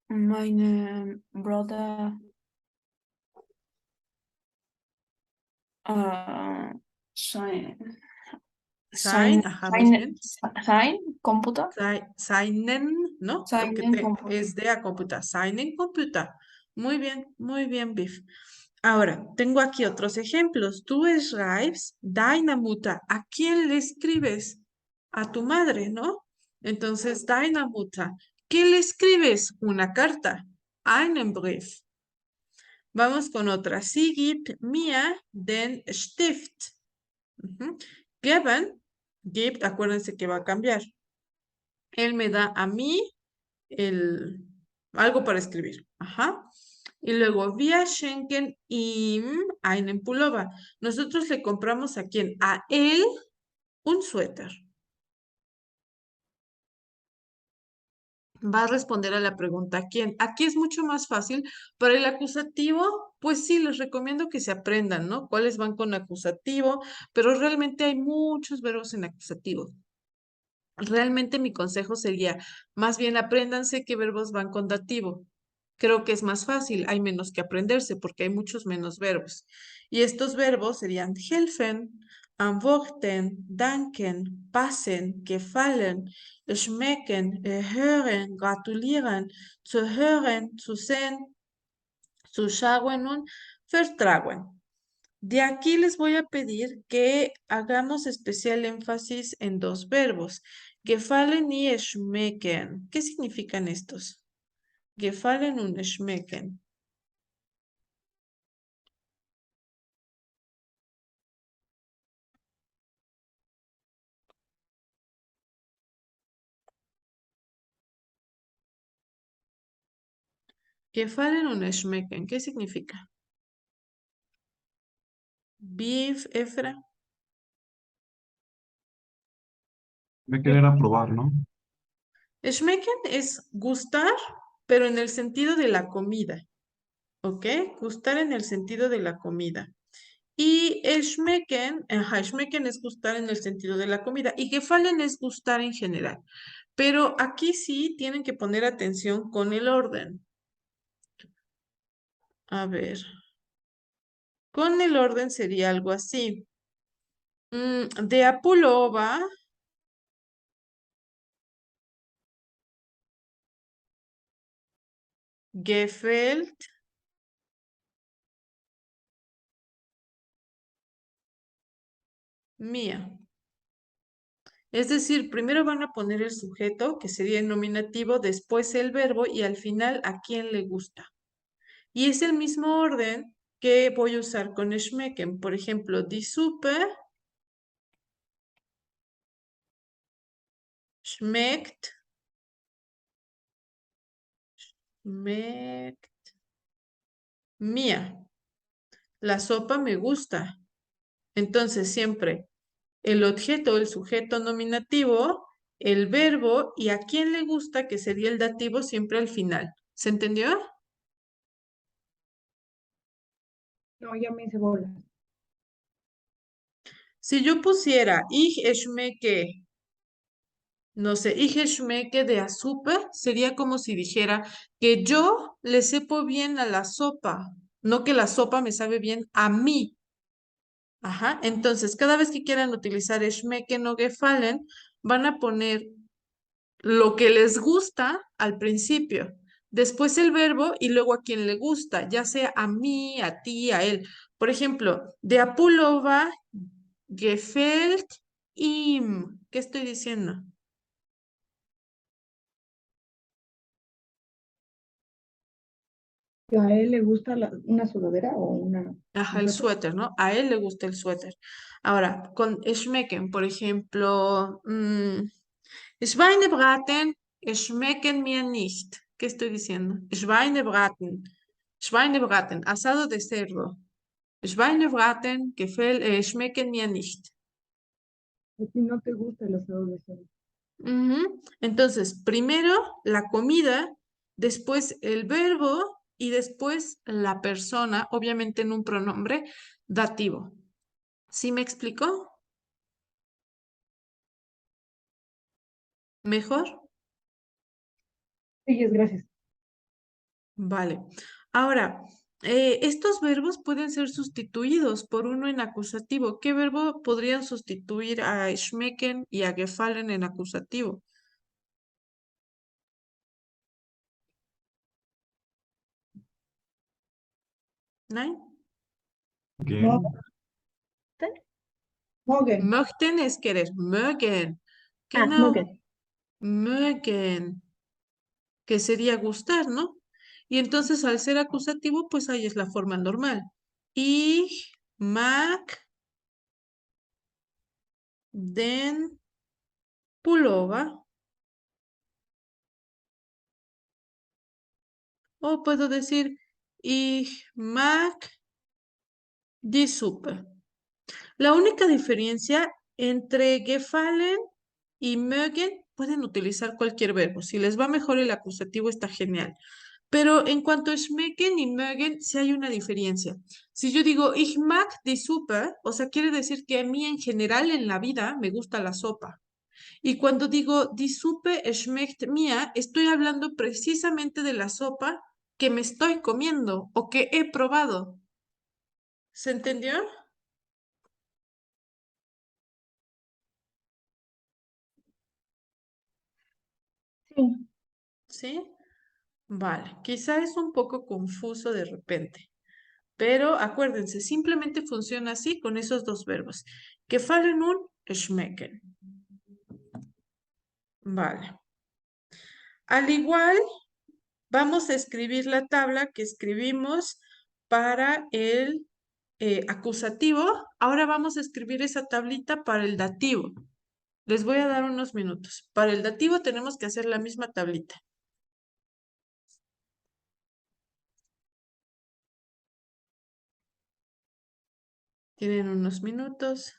meinem Bruder sein, Sein, ajá, muy bien. sein Computer, Seinen, ¿no? Porque seinen Computer. es de a computar. Seinen Computer. Muy bien, Biff. Ahora, tengo aquí otros ejemplos. Tú schreibst deine Mutter. ¿A quién le escribes? A tu madre, ¿no? Entonces, deine Mutter. ¿Qué le escribes? Una carta. Einen Brief. Vamos con otra. Sie gibt mir den Stift. Ujú. Geben, gibt, acuérdense que va a cambiar. Él me da a mí algo para escribir. Ajá. Y luego, wir schenken ihm einen Pullover. Nosotros le compramos a quién? A él un suéter. Va a responder a la pregunta ¿a quién? Aquí es mucho más fácil. Para el acusativo, pues sí, les recomiendo que se aprendan, ¿no? ¿Cuáles van con acusativo? Pero realmente hay muchos verbos en acusativo. Realmente mi consejo sería, más bien apréndanse qué verbos van con dativo. Creo que es más fácil, hay menos que aprenderse porque hay muchos menos verbos. Y estos verbos serían helfen, antworten, danken, passen, gefallen, schmecken, hören, gratulieren, zuhören, zusehen, zuschauen und vertrauen. De aquí les voy a pedir que hagamos especial énfasis en dos verbos, gefallen y schmecken. ¿Qué significan estos? Gefallen und schmecken. Gefallen und schmecken. ¿Qué significa? Beef, Efra. Me querer aprobar, ¿no? Schmecken es gustar, pero en el sentido de la comida. ¿Ok? Gustar en el sentido de la comida. Y schmecken es gustar en el sentido de la comida y gefallen es gustar en general. Pero aquí sí tienen que poner atención con el orden. A ver, con el orden sería algo así. De Apulova, gefällt mir. Es decir, primero van a poner el sujeto, que sería el nominativo, después el verbo y al final a quién le gusta. Y es el mismo orden que voy a usar con schmecken. Por ejemplo, die Suppe schmeckt, schmeckt mir. La sopa me gusta. Entonces, siempre el objeto, el sujeto nominativo, el verbo y a quién le gusta, que sería el dativo, siempre al final. ¿Se entendió? No, ya me hice bolas. Si yo pusiera ich schmecke, no sé, ich schmecke de a Suppe, sería como si dijera que yo le sepo bien a la sopa, no que la sopa me sabe bien a mí. Ajá, entonces cada vez que quieran utilizar schmecken o gefallen, van a poner lo que les gusta al principio, después el verbo y luego a quien le gusta, ya sea a mí, a ti, a él. Por ejemplo, de Apulova, gefällt ihm. ¿Qué estoy diciendo? ¿Que a él le gusta una sudadera o Ajá, un el suéter? suéter, ¿no? A él le gusta el suéter. Ahora, con schmecken, por ejemplo, Schweinebraten schmecken mir nicht. ¿Qué estoy diciendo? Schweinebraten. Schweinebraten, asado de cerdo. Schweinebraten schmecken mir nicht. A ti no te gusta el asado de cerdo. Ujú. Entonces, primero la comida, después el verbo y después la persona, obviamente en un pronombre dativo. ¿Sí me explicó? ¿Mejor? Sí, es gracias. Vale. Ahora, estos verbos pueden ser sustituidos por uno en acusativo. ¿Qué verbo podrían sustituir a schmecken y a gefallen en acusativo? ¿No? Mo- Again. Morgen. Möchten es querer. Mögen. Ah, Genau. Mugen. Mögen. Que sería gustar, ¿no? Y entonces al ser acusativo, pues ahí es la forma normal. Ich mag den Pullover. O puedo decir ich mag die Suppe. La única diferencia entre gefallen y mögen, pueden utilizar cualquier verbo. Si les va mejor el acusativo, está genial. Pero en cuanto a schmecken y mögen, sí hay una diferencia. Si yo digo ich mag die Suppe, o sea, quiere decir que a mí en general en la vida me gusta la sopa. Y cuando digo die Suppe schmeckt mir, estoy hablando precisamente de la sopa que me estoy comiendo o que he probado. ¿Se entendió? Sí. ¿Sí? Vale, quizá es un poco confuso de repente, pero acuérdense, simplemente funciona así con esos dos verbos. Gefallen und schmecken. Vale. Al igual, vamos a escribir la tabla que escribimos para el acusativo. Ahora vamos a escribir esa tablita para el dativo. Les voy a dar unos minutos. Para el dativo tenemos que hacer la misma tablita. Tienen unos minutos.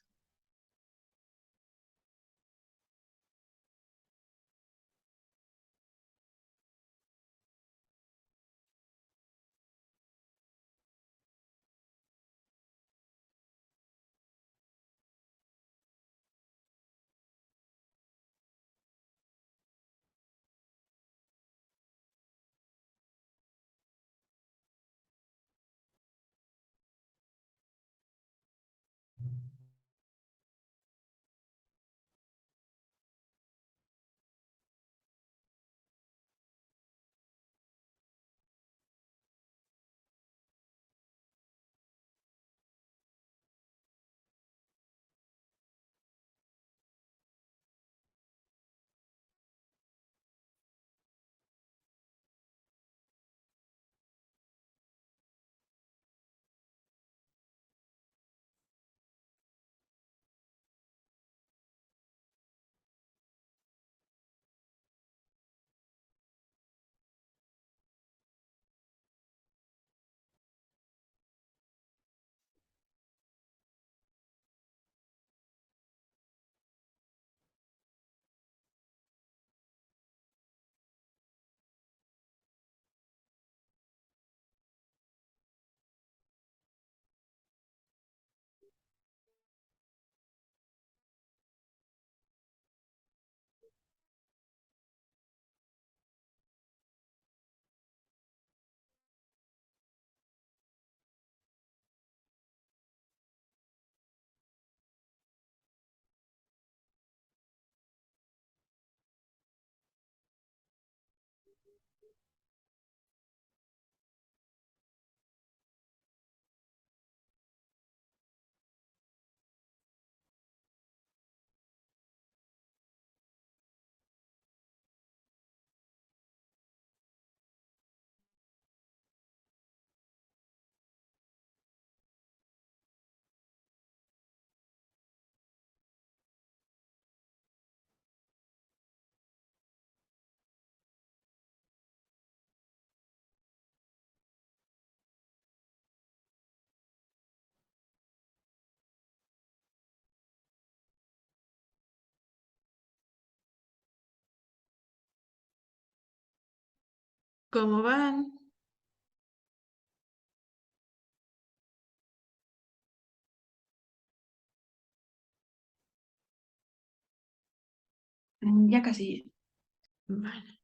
¿Cómo van? Ya casi. Vale.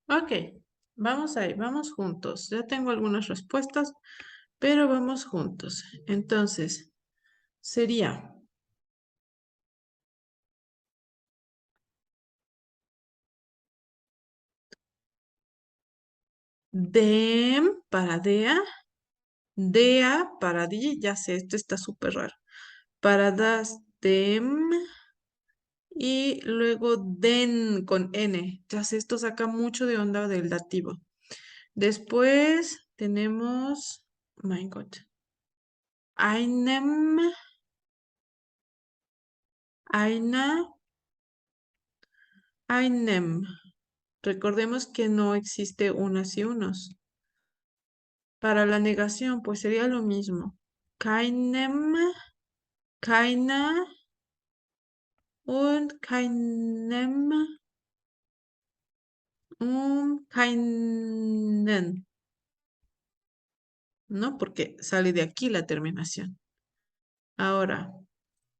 Ok, vamos ahí, vamos juntos. Ya tengo algunas respuestas, pero vamos juntos. Entonces, sería dem para dea, dea para di, ya sé, esto está súper raro. Para das, dem, y luego den con n. Ya sé, esto saca mucho de onda del dativo. Después tenemos, oh my God, einem, eine, einem. Recordemos que no existe unas y unos. Para la negación, pues sería lo mismo. Keinem, keiner und keinem und keinen. ¿No? Porque sale de aquí la terminación. Ahora,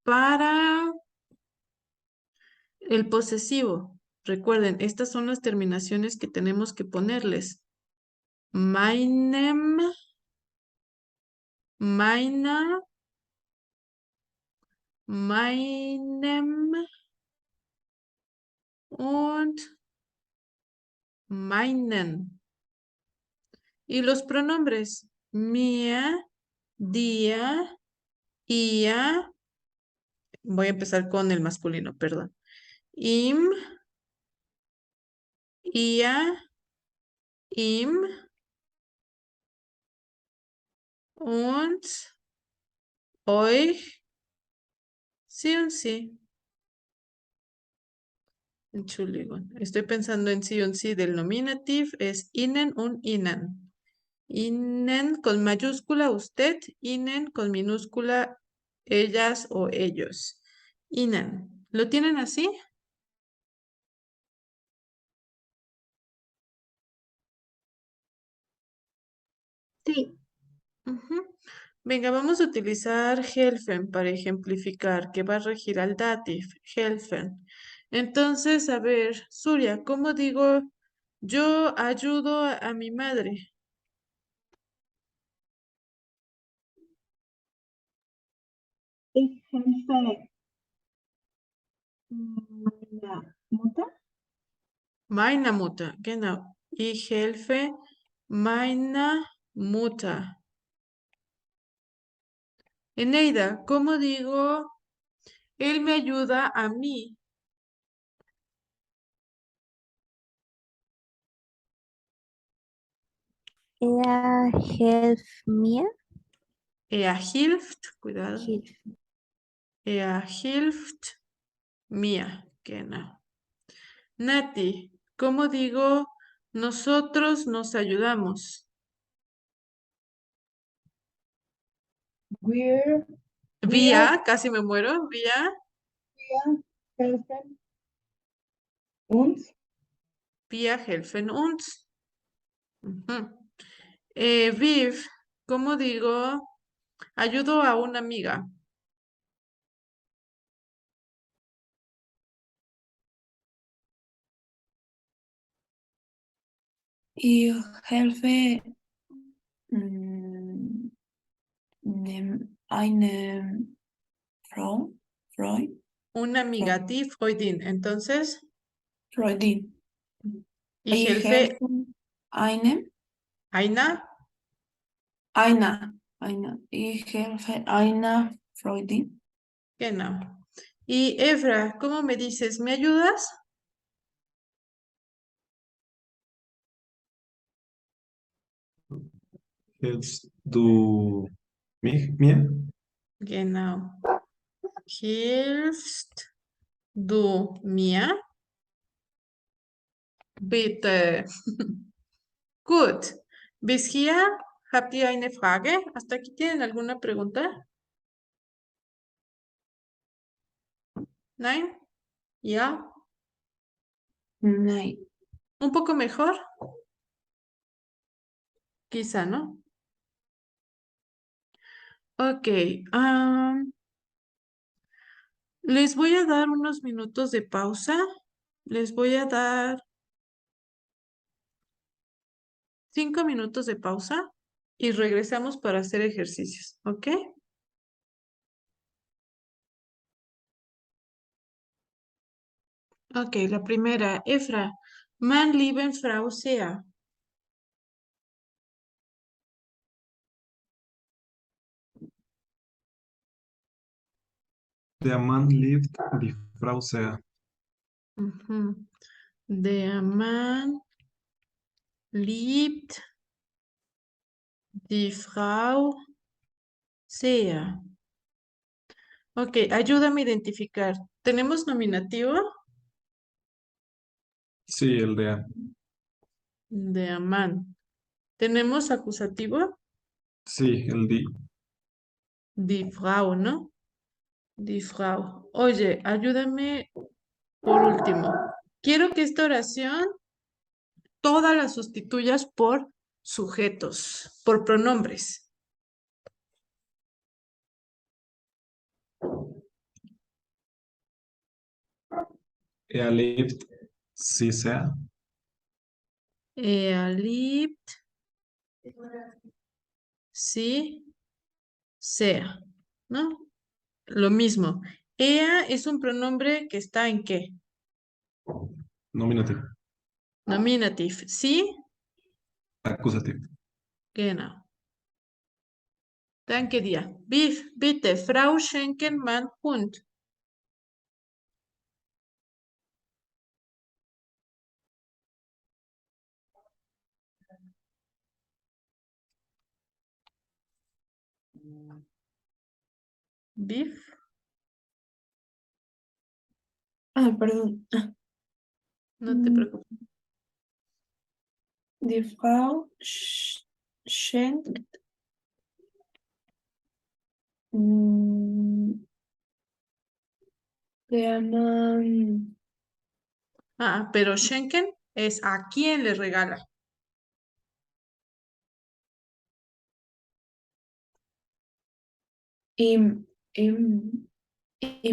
para el posesivo, Recuerden, estas son las terminaciones que tenemos que ponerles. Meinem, meiner, meinem und meinen. Y los pronombres mir, dir, ihr. Voy a empezar con el masculino, perdón. Ihm, ihr, ihm und euch, sí und sí. Entschuldigung. Estoy pensando en sí und sí del nominativ, es ihnen und ihnen. Ihnen con mayúscula usted, ihnen con minúscula ellas o ellos. Ihnen. ¿Lo tienen así? Sí, Ujú. Venga, vamos a utilizar helfen para ejemplificar, que va a regir al datif, helfen. Entonces, a ver, Surya, ¿cómo digo yo ayudo a mi madre? ich helfe meiner Mutter. Meine Mutter, genau. Ich helfe meiner Mutter. Eneida, ¿cómo digo él me ayuda a mí? Er hilft mir. Hilft, cuidado. Hilft. Hilft mir, genau. Nati, ¿cómo digo nosotros nos ayudamos? Wir, Vía, casi me muero, vía, helfen uns. vía helfen uns. Ujú. Viv, ¿cómo digo ayudo a una amiga? Ich helfe eine Frau, Freund, Una amiga, die Freundin. Entonces, Freundin. ich Ich helfe helfe einem, einer. Ich helfe einer Freundin. genau. Y Efra, ¿cómo me dices? ¿Me ayudas? Hilfst du mir? Genau. Hilfst du mir? Bitte. Gut. Bis hier habt ihr eine Frage. ¿Hasta aquí tienen alguna pregunta? ¿Nein? ¿Ya? Nein. ¿Un poco mejor? Quizá, ¿no? Ok. Les voy a dar unos minutos de pausa. Les voy a dar 5 minutos de pausa y regresamos para hacer ejercicios, ¿ok? Ok, la primera, Efra, man lieben Frau sehr. Der Mann liebt die Frau sehr. Ujú. Der Mann liebt die Frau sehr. Ok, ayúdame a identificar. ¿Tenemos nominativo? Sí, el de De man. ¿Tenemos acusativo? sí, el di. Die Frau, ¿no? Die Frau. Oye, ayúdame por último. Quiero que esta oración todas las sustituyas por sujetos, por pronombres. Er lebt Sie sehr. Er liebt sie sehr, ¿no? Lo mismo. Er es un pronombre que está en qué? Nominativ. Nominativ. Sie, Akkusativ. genau. Danke dir. Bitte, Frau Schenken-Mann Hund. Biff, Ah, perdón. no te Mm, preocupes. Die Frau schenkt der Mann Ah, pero Schenken es a quién le regala. im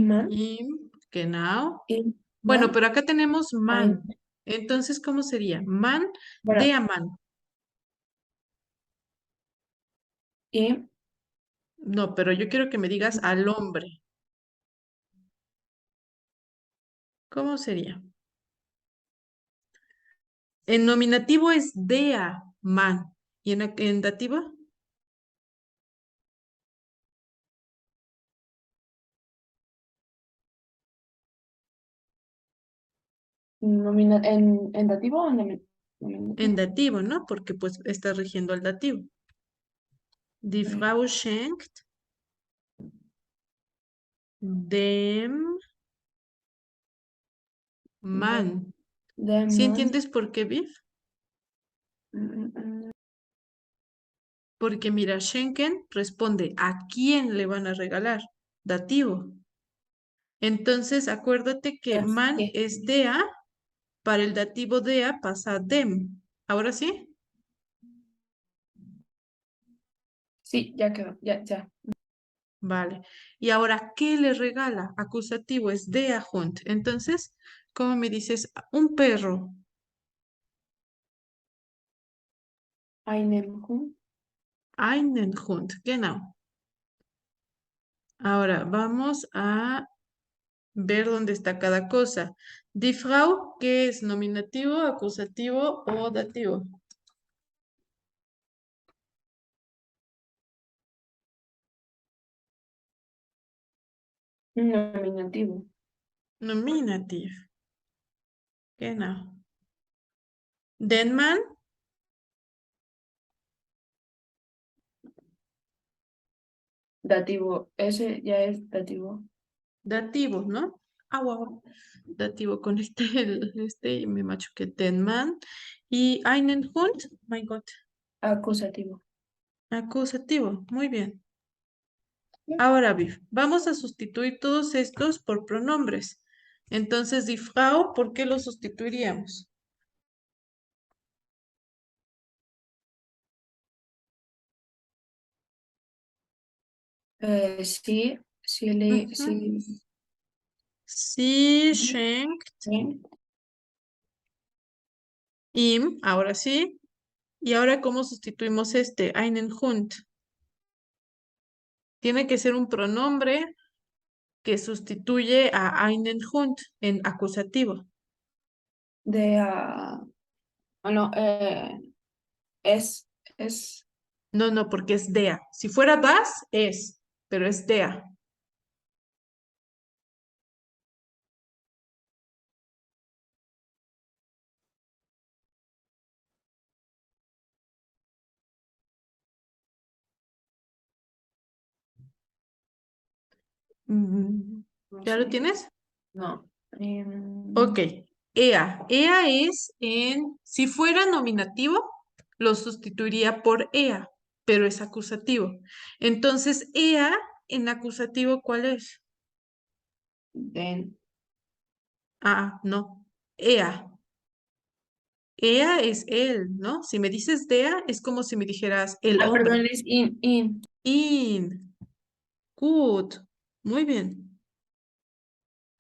Mann, Genau. im Bueno, Mann, pero acá tenemos man. ein, Entonces, ¿cómo sería? Man para, de a man. im, No, pero yo quiero que me digas al hombre. ¿Cómo sería? En nominativo es de a man. ¿Y en dativo? en dativo o En nominativo. dativo, ¿no? Porque pues está rigiendo al dativo. Die Frau schenkt dem Mann. Der ¿Sí Mann, entiendes por qué, Biff? mm, mm, Porque mira, Schenken responde ¿a quién le van a regalar? Dativo. Entonces, acuérdate que das man que, es dea, para el dativo dea pasa dem. ¿Ahora sí? sí, ya quedó, ya. Vale. Y ahora, ¿qué le regala? Acusativo es dea Hund. Entonces, ¿cómo me dices? Un perro. Einen Hund, Einen Hund. Genau. Ahora, vamos a ver dónde está cada cosa. Die Frau, ¿qué es? ¿Nominativo, acusativo o dativo? nominativo, Nominativ. Genau. Den Mann, dativo, ese ya es dativo, dativo, ¿no? Ah, wow. Dativo con este y me machuqué. Den Mann. Y einen Hund, my God. acusativo. Acusativo, muy bien. Ahora, Viv, vamos a sustituir todos estos por pronombres. Entonces, die Frau, ¿por qué lo sustituiríamos? Sí, Ujú. sí, Sie schenkt ihm, ahora sí. Y ahora, ¿cómo sustituimos este? Einen Hund. Tiene que ser un pronombre que sustituye a einen Hund en acusativo. de, no, es, No, no, porque es dea. Si fuera das, es, pero es dea. Mm, no ¿Ya lo sé, tienes? no, Ok. Ea. Ea es si fuera nominativo, lo sustituiría por ea, pero es acusativo. Entonces, ea en acusativo, ¿cuál es? den, Ah, no. Ea. Ea es él, ¿no? Si me dices dea, es como si me dijeras el perdón, hombre. es in, In. Good. Muy bien.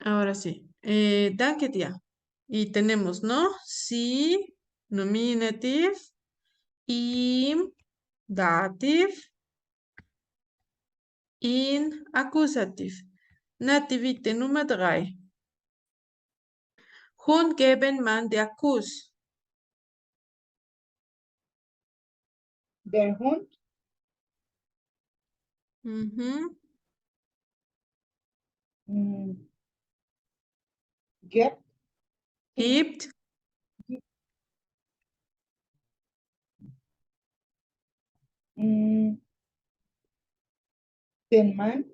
Ahora sí. Danke dir. Y tenemos, ¿no? Sí, nominative y dative in accusative. Nati, bitte Nummer 3. Hund geben man der Kuss. Der Hund Mhm. mm, gibt, Gibt mm, den Mann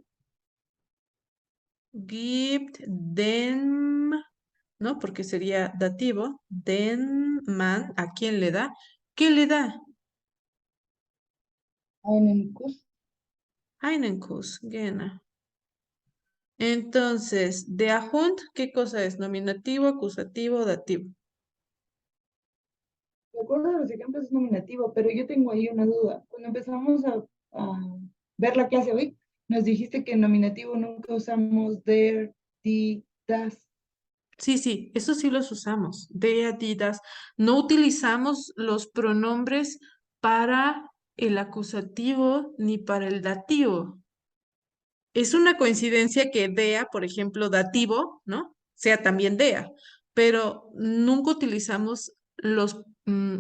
gibt dem, ¿no? Porque sería dativo. Den man, ¿a quién le da? ¿Qué le da? einen Kuss. Einen Kuss, genau. Entonces, der Hund, ¿qué cosa es? Nominativo, acusativo, dativo. De acuerdo a los ejemplos es nominativo, pero yo tengo ahí una duda. Cuando empezamos a ver la clase hoy, nos dijiste que en nominativo nunca usamos der, die, das. Sí, sí, eso sí los usamos. Der, die, das. No utilizamos los pronombres para el acusativo ni para el dativo. Es una coincidencia que dea, por ejemplo, dativo, ¿no? Sea también dea, pero nunca utilizamos los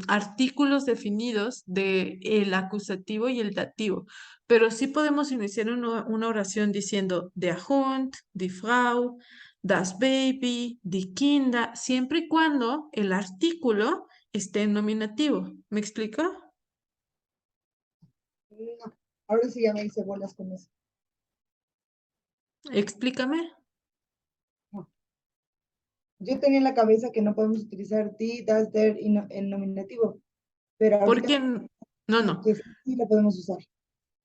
artículos definidos de el acusativo y el dativo. Pero sí podemos iniciar una oración diciendo der Hund, die Frau, das Baby, die Kinder, siempre y cuando el artículo esté en nominativo. ¿Me explico? No, ahora sí ya me hice bolas con eso. Explícame. No. Yo tenía en la cabeza que no podemos utilizar die, das, der en nominativo, pero ¿Por ahorita qué? No, no. que sí lo podemos usar.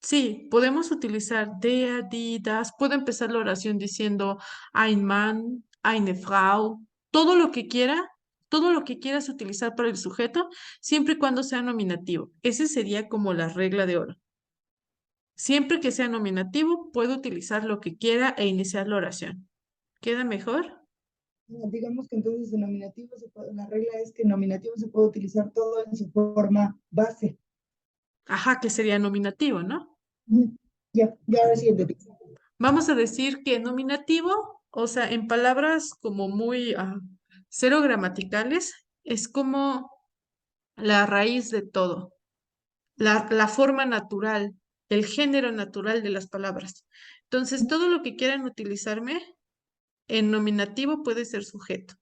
Sí, podemos utilizar der, die, das. Puedo empezar la oración diciendo ein Mann, eine Frau, todo lo que quieras utilizar para el sujeto, siempre y cuando sea nominativo. Ese sería como la regla de oro. Siempre que sea nominativo, puedo utilizar lo que quiera e iniciar la oración. ¿Queda mejor? Digamos que entonces en nominativo la regla es que en nominativo se puede utilizar todo en su forma base. Ajá, que sería nominativo, ¿no? Ya ahora sí entendí. Vamos a decir que nominativo, o sea, en palabras como muy cero gramaticales, es como la raíz de todo, la forma natural, el género natural de las palabras. Entonces, todo lo que quieran utilizarme en nominativo puede ser sujeto.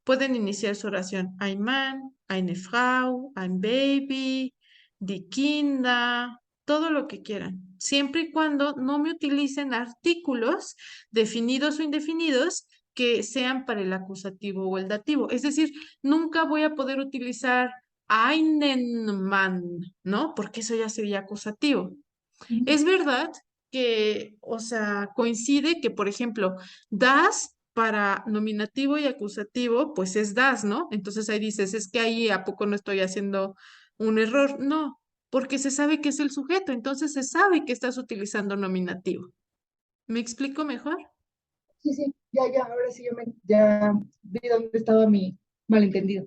Pueden iniciar su oración. Ein Mann, eine Frau, ein Baby, die Kinder, todo lo que quieran. Siempre y cuando no me utilicen artículos definidos o indefinidos que sean para el acusativo o el dativo. Es decir, nunca voy a poder utilizar einen Mann, ¿no? Porque eso ya sería acusativo. Es verdad que, o sea, coincide que, por ejemplo, das para nominativo y acusativo, pues es das, ¿no? Entonces ahí dices, es que ahí a poco no estoy haciendo un error. No, porque se sabe que es el sujeto, entonces se sabe que estás utilizando nominativo. ¿Me explico mejor? Sí, ya, ahora sí ya vi dónde estaba mi malentendido.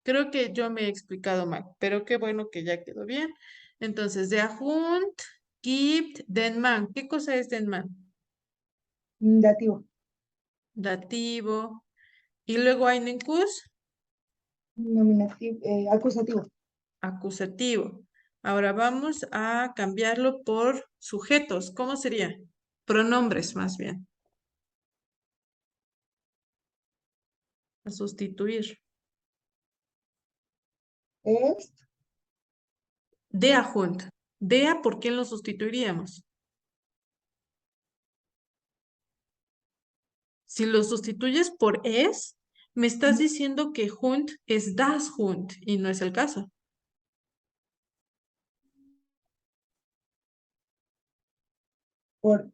Creo que yo me he explicado mal, pero qué bueno que ya quedó bien. Entonces, der Hund gibt den Mann. ¿Qué cosa es den Mann? Dativo, Dativo. Y luego einen Kuss. nominativo, acusativo. Acusativo. Ahora vamos a cambiarlo por sujetos. ¿Cómo sería? Pronombres, más bien. A sustituir. Es Der Hund. Der, ¿por quién lo sustituiríamos? Si lo sustituyes por es, me estás diciendo que Hund es das Hund y no es el caso. por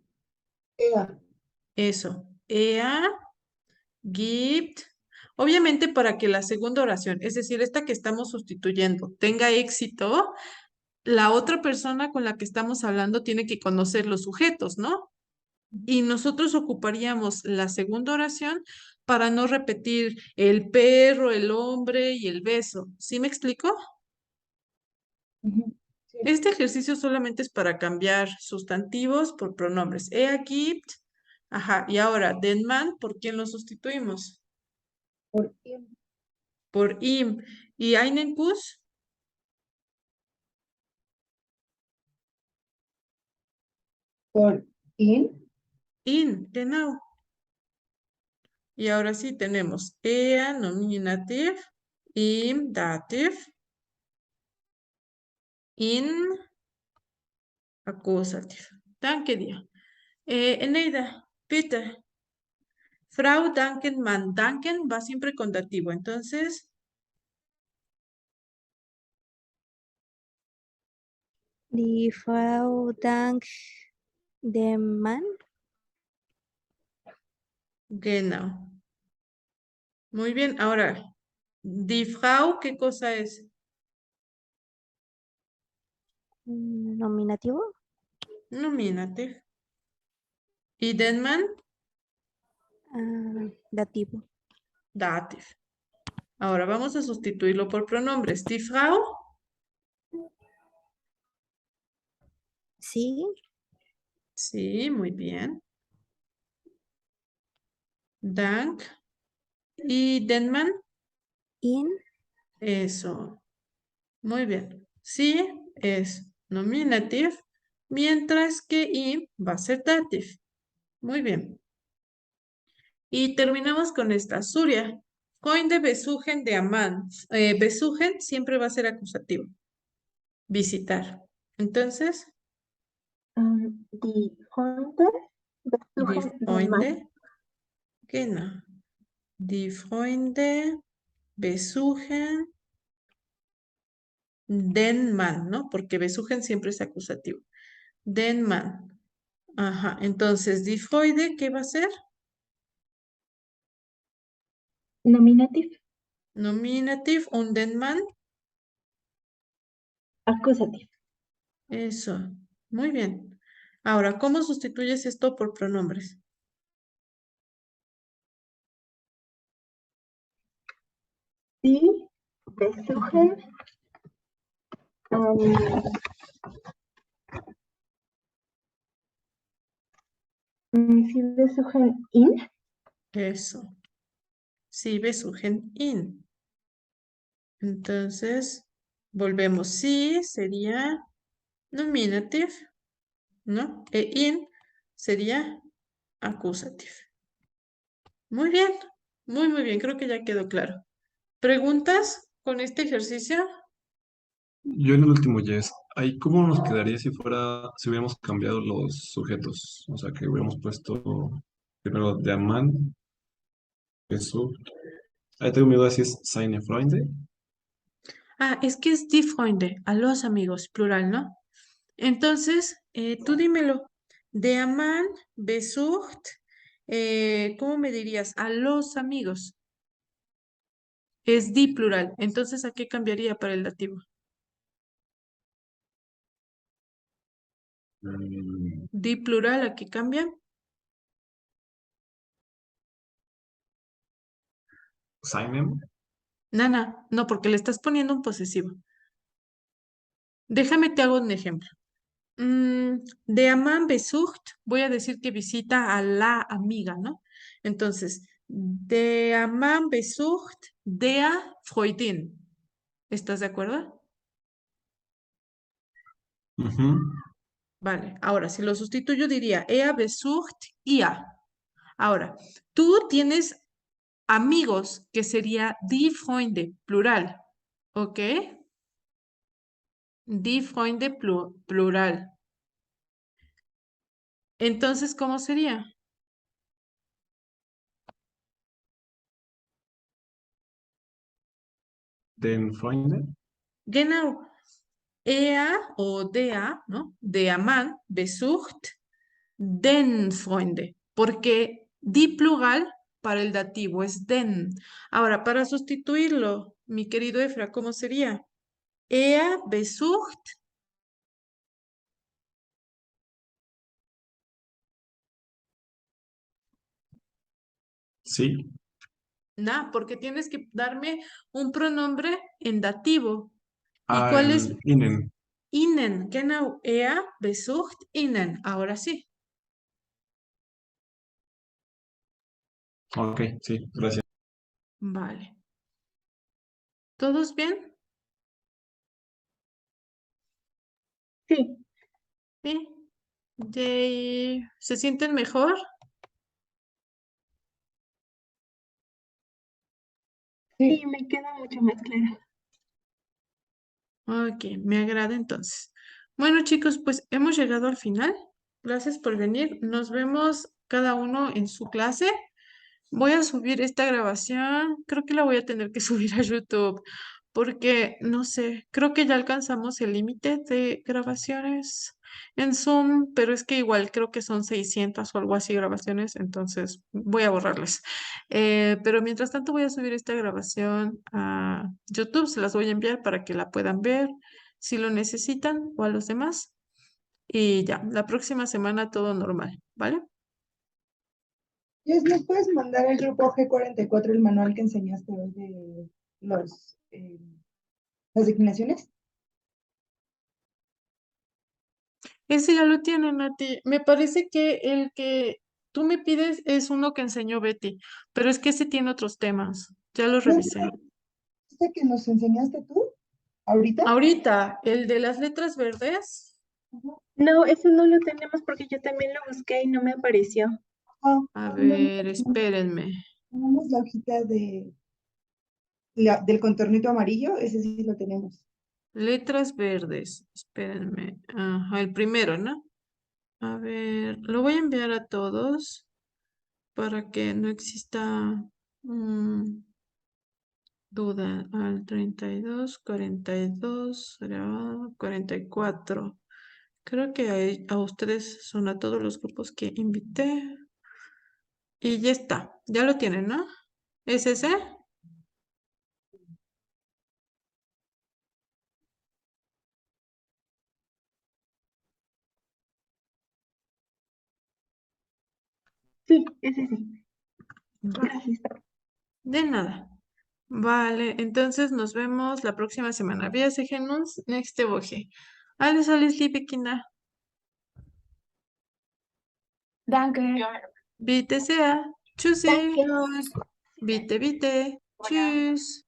EA. Eso. Er gibt. Obviamente para que la segunda oración, es decir, esta que estamos sustituyendo, tenga éxito, la otra persona con la que estamos hablando tiene que conocer los sujetos, ¿no? Y nosotros ocuparíamos la segunda oración para no repetir el perro, el hombre y el beso. ¿Sí me explico? Ujú. Sí. Este ejercicio solamente es para cambiar sustantivos por pronombres. Er gibt, ajá, y ahora, den man, ¿por quién lo sustituimos? Por in, Por im. ¿Y einen Kuss? por in, In, genau. Y ahora sí tenemos er, nominativ, im, dativ, in, accusativ. Danke dir. Eneida, bitte. Frau danken, man. Danken va siempre con dativo. Entonces, Die Frau dankt dem Mann. genau. Muy bien. Ahora, die Frau, ¿qué cosa es? Nominativo. Nominativ. ¿Y den man? Dativo. Dativ. Ahora vamos a sustituirlo por pronombres. Die Frau, Sí. sí, muy bien. Dank. ¿Y den man? In. Eso. Muy bien. Sí es nominativ, mientras que i va a ser dativ. Muy bien. Y terminamos con esta. Surya. Freunde besuchen de Amman. Besuchen siempre va a ser acusativo. Visitar. Entonces, Die Freunde die besuchen den Mann. Freunde. Genau. Die Freunde besuchen den Mann, ¿no? Porque besuchen siempre es acusativo. Den Mann. Ajá. Entonces, die Freude, ¿qué va a ser? Nominativ. Nominativ und den Mann. Accusative. Eso. Muy bien. Ahora, ¿cómo sustituyes esto por pronombres? Sie besuchen ähm, Sie besuchen ihn. Eso. Sí, besuchen ihn. Entonces, volvemos. Sí sería nominative, ¿no? E in sería accusative. Muy bien. Muy bien. Creo que ya quedó claro. ¿Preguntas con este ejercicio? Yo en el último yes. Ahí, ¿cómo nos quedaría si hubiéramos cambiado los sujetos? O sea, que hubiéramos puesto primero de Amman, Jesús. Ahí tengo mi duda si es seine Freunde. Ah, es que es die Freunde, a los amigos, plural, ¿no? Entonces, tú dímelo. De Amman besucht, ¿cómo me dirías? A los amigos. Es di plural. Entonces, ¿a qué cambiaría para el dativo? Mm, Di plural, ¿a qué cambia? Seinem. Nana, no, porque le estás poniendo un posesivo. Déjame te hago un ejemplo. De Amman besucht, voy a decir que visita a la amiga, ¿no? Entonces, de Amman besucht der Freundin. ¿Estás de acuerdo? Ujú. Vale, ahora si lo sustituyo diría er besucht ihr. Ahora, tú tienes amigos que sería die Freunde, plural, ¿ok? Die Freunde plural. Entonces, ¿cómo sería? Den Freunde. Genau. Er o der, ¿no? Der Mann besucht den Freunde, porque die plural para el dativo es den. Ahora, para sustituirlo, mi querido Efra, ¿cómo sería? Er besucht. Sí. Porque tienes que darme un pronombre en dativo. ¿Y Ah, cuál es? el Ihnen. Ihnen. Genau. Er besucht Ihnen. Ahora sí. Ok, sí, gracias. Vale. ¿Todos bien? Sí, Sí. ¿Se sienten mejor? Sí. sí, me queda mucho más claro. Ok, me agrada entonces. Bueno, chicos, pues hemos llegado al final. Gracias por venir. Nos vemos cada uno en su clase. Voy a subir esta grabación. Creo que la voy a tener que subir a YouTube porque, no sé, creo que ya alcanzamos el límite de grabaciones en Zoom, pero es que igual creo que son 600 o algo así grabaciones, entonces voy a borrarlas. Pero mientras tanto voy a subir esta grabación a YouTube, se las voy a enviar para que la puedan ver si lo necesitan o a los demás. Y ya, la próxima semana todo normal, ¿vale? Jess, ¿nos puedes mandar al grupo G44 el manual que enseñaste hoy de las declinaciones? Ese ya lo tienen, Nati. Me parece que el que tú me pides es uno que enseñó Betty, pero es que ese tiene otros temas. Ya lo ¿No es revisé. este que nos enseñaste tú ahorita? Ahorita, el de las letras verdes. Ajá. No, ese no lo tenemos porque yo también lo busqué y no me apareció. Ah, A no, ver, espérenme. tenemos la hojita del contornito amarillo, ese sí lo tenemos. Letras verdes. Espérenme. Ajá, el primero, ¿no? A ver, lo voy a enviar a todos para que no exista duda. Al 32, 42, grabado, 44. Creo que a ustedes son a todos los grupos que invité. Y ya está. Ya lo tienen, ¿no? ¿Es ese? Sí, ese sí. Va. Gracias. De nada. Vale, entonces nos vemos la próxima semana. Wir sehen uns nächste Woche. Alles Liebe, Kinder. Danke. Bitte sehr. Tschüssi. Tschüss. Bitte, bitte. Tschüss.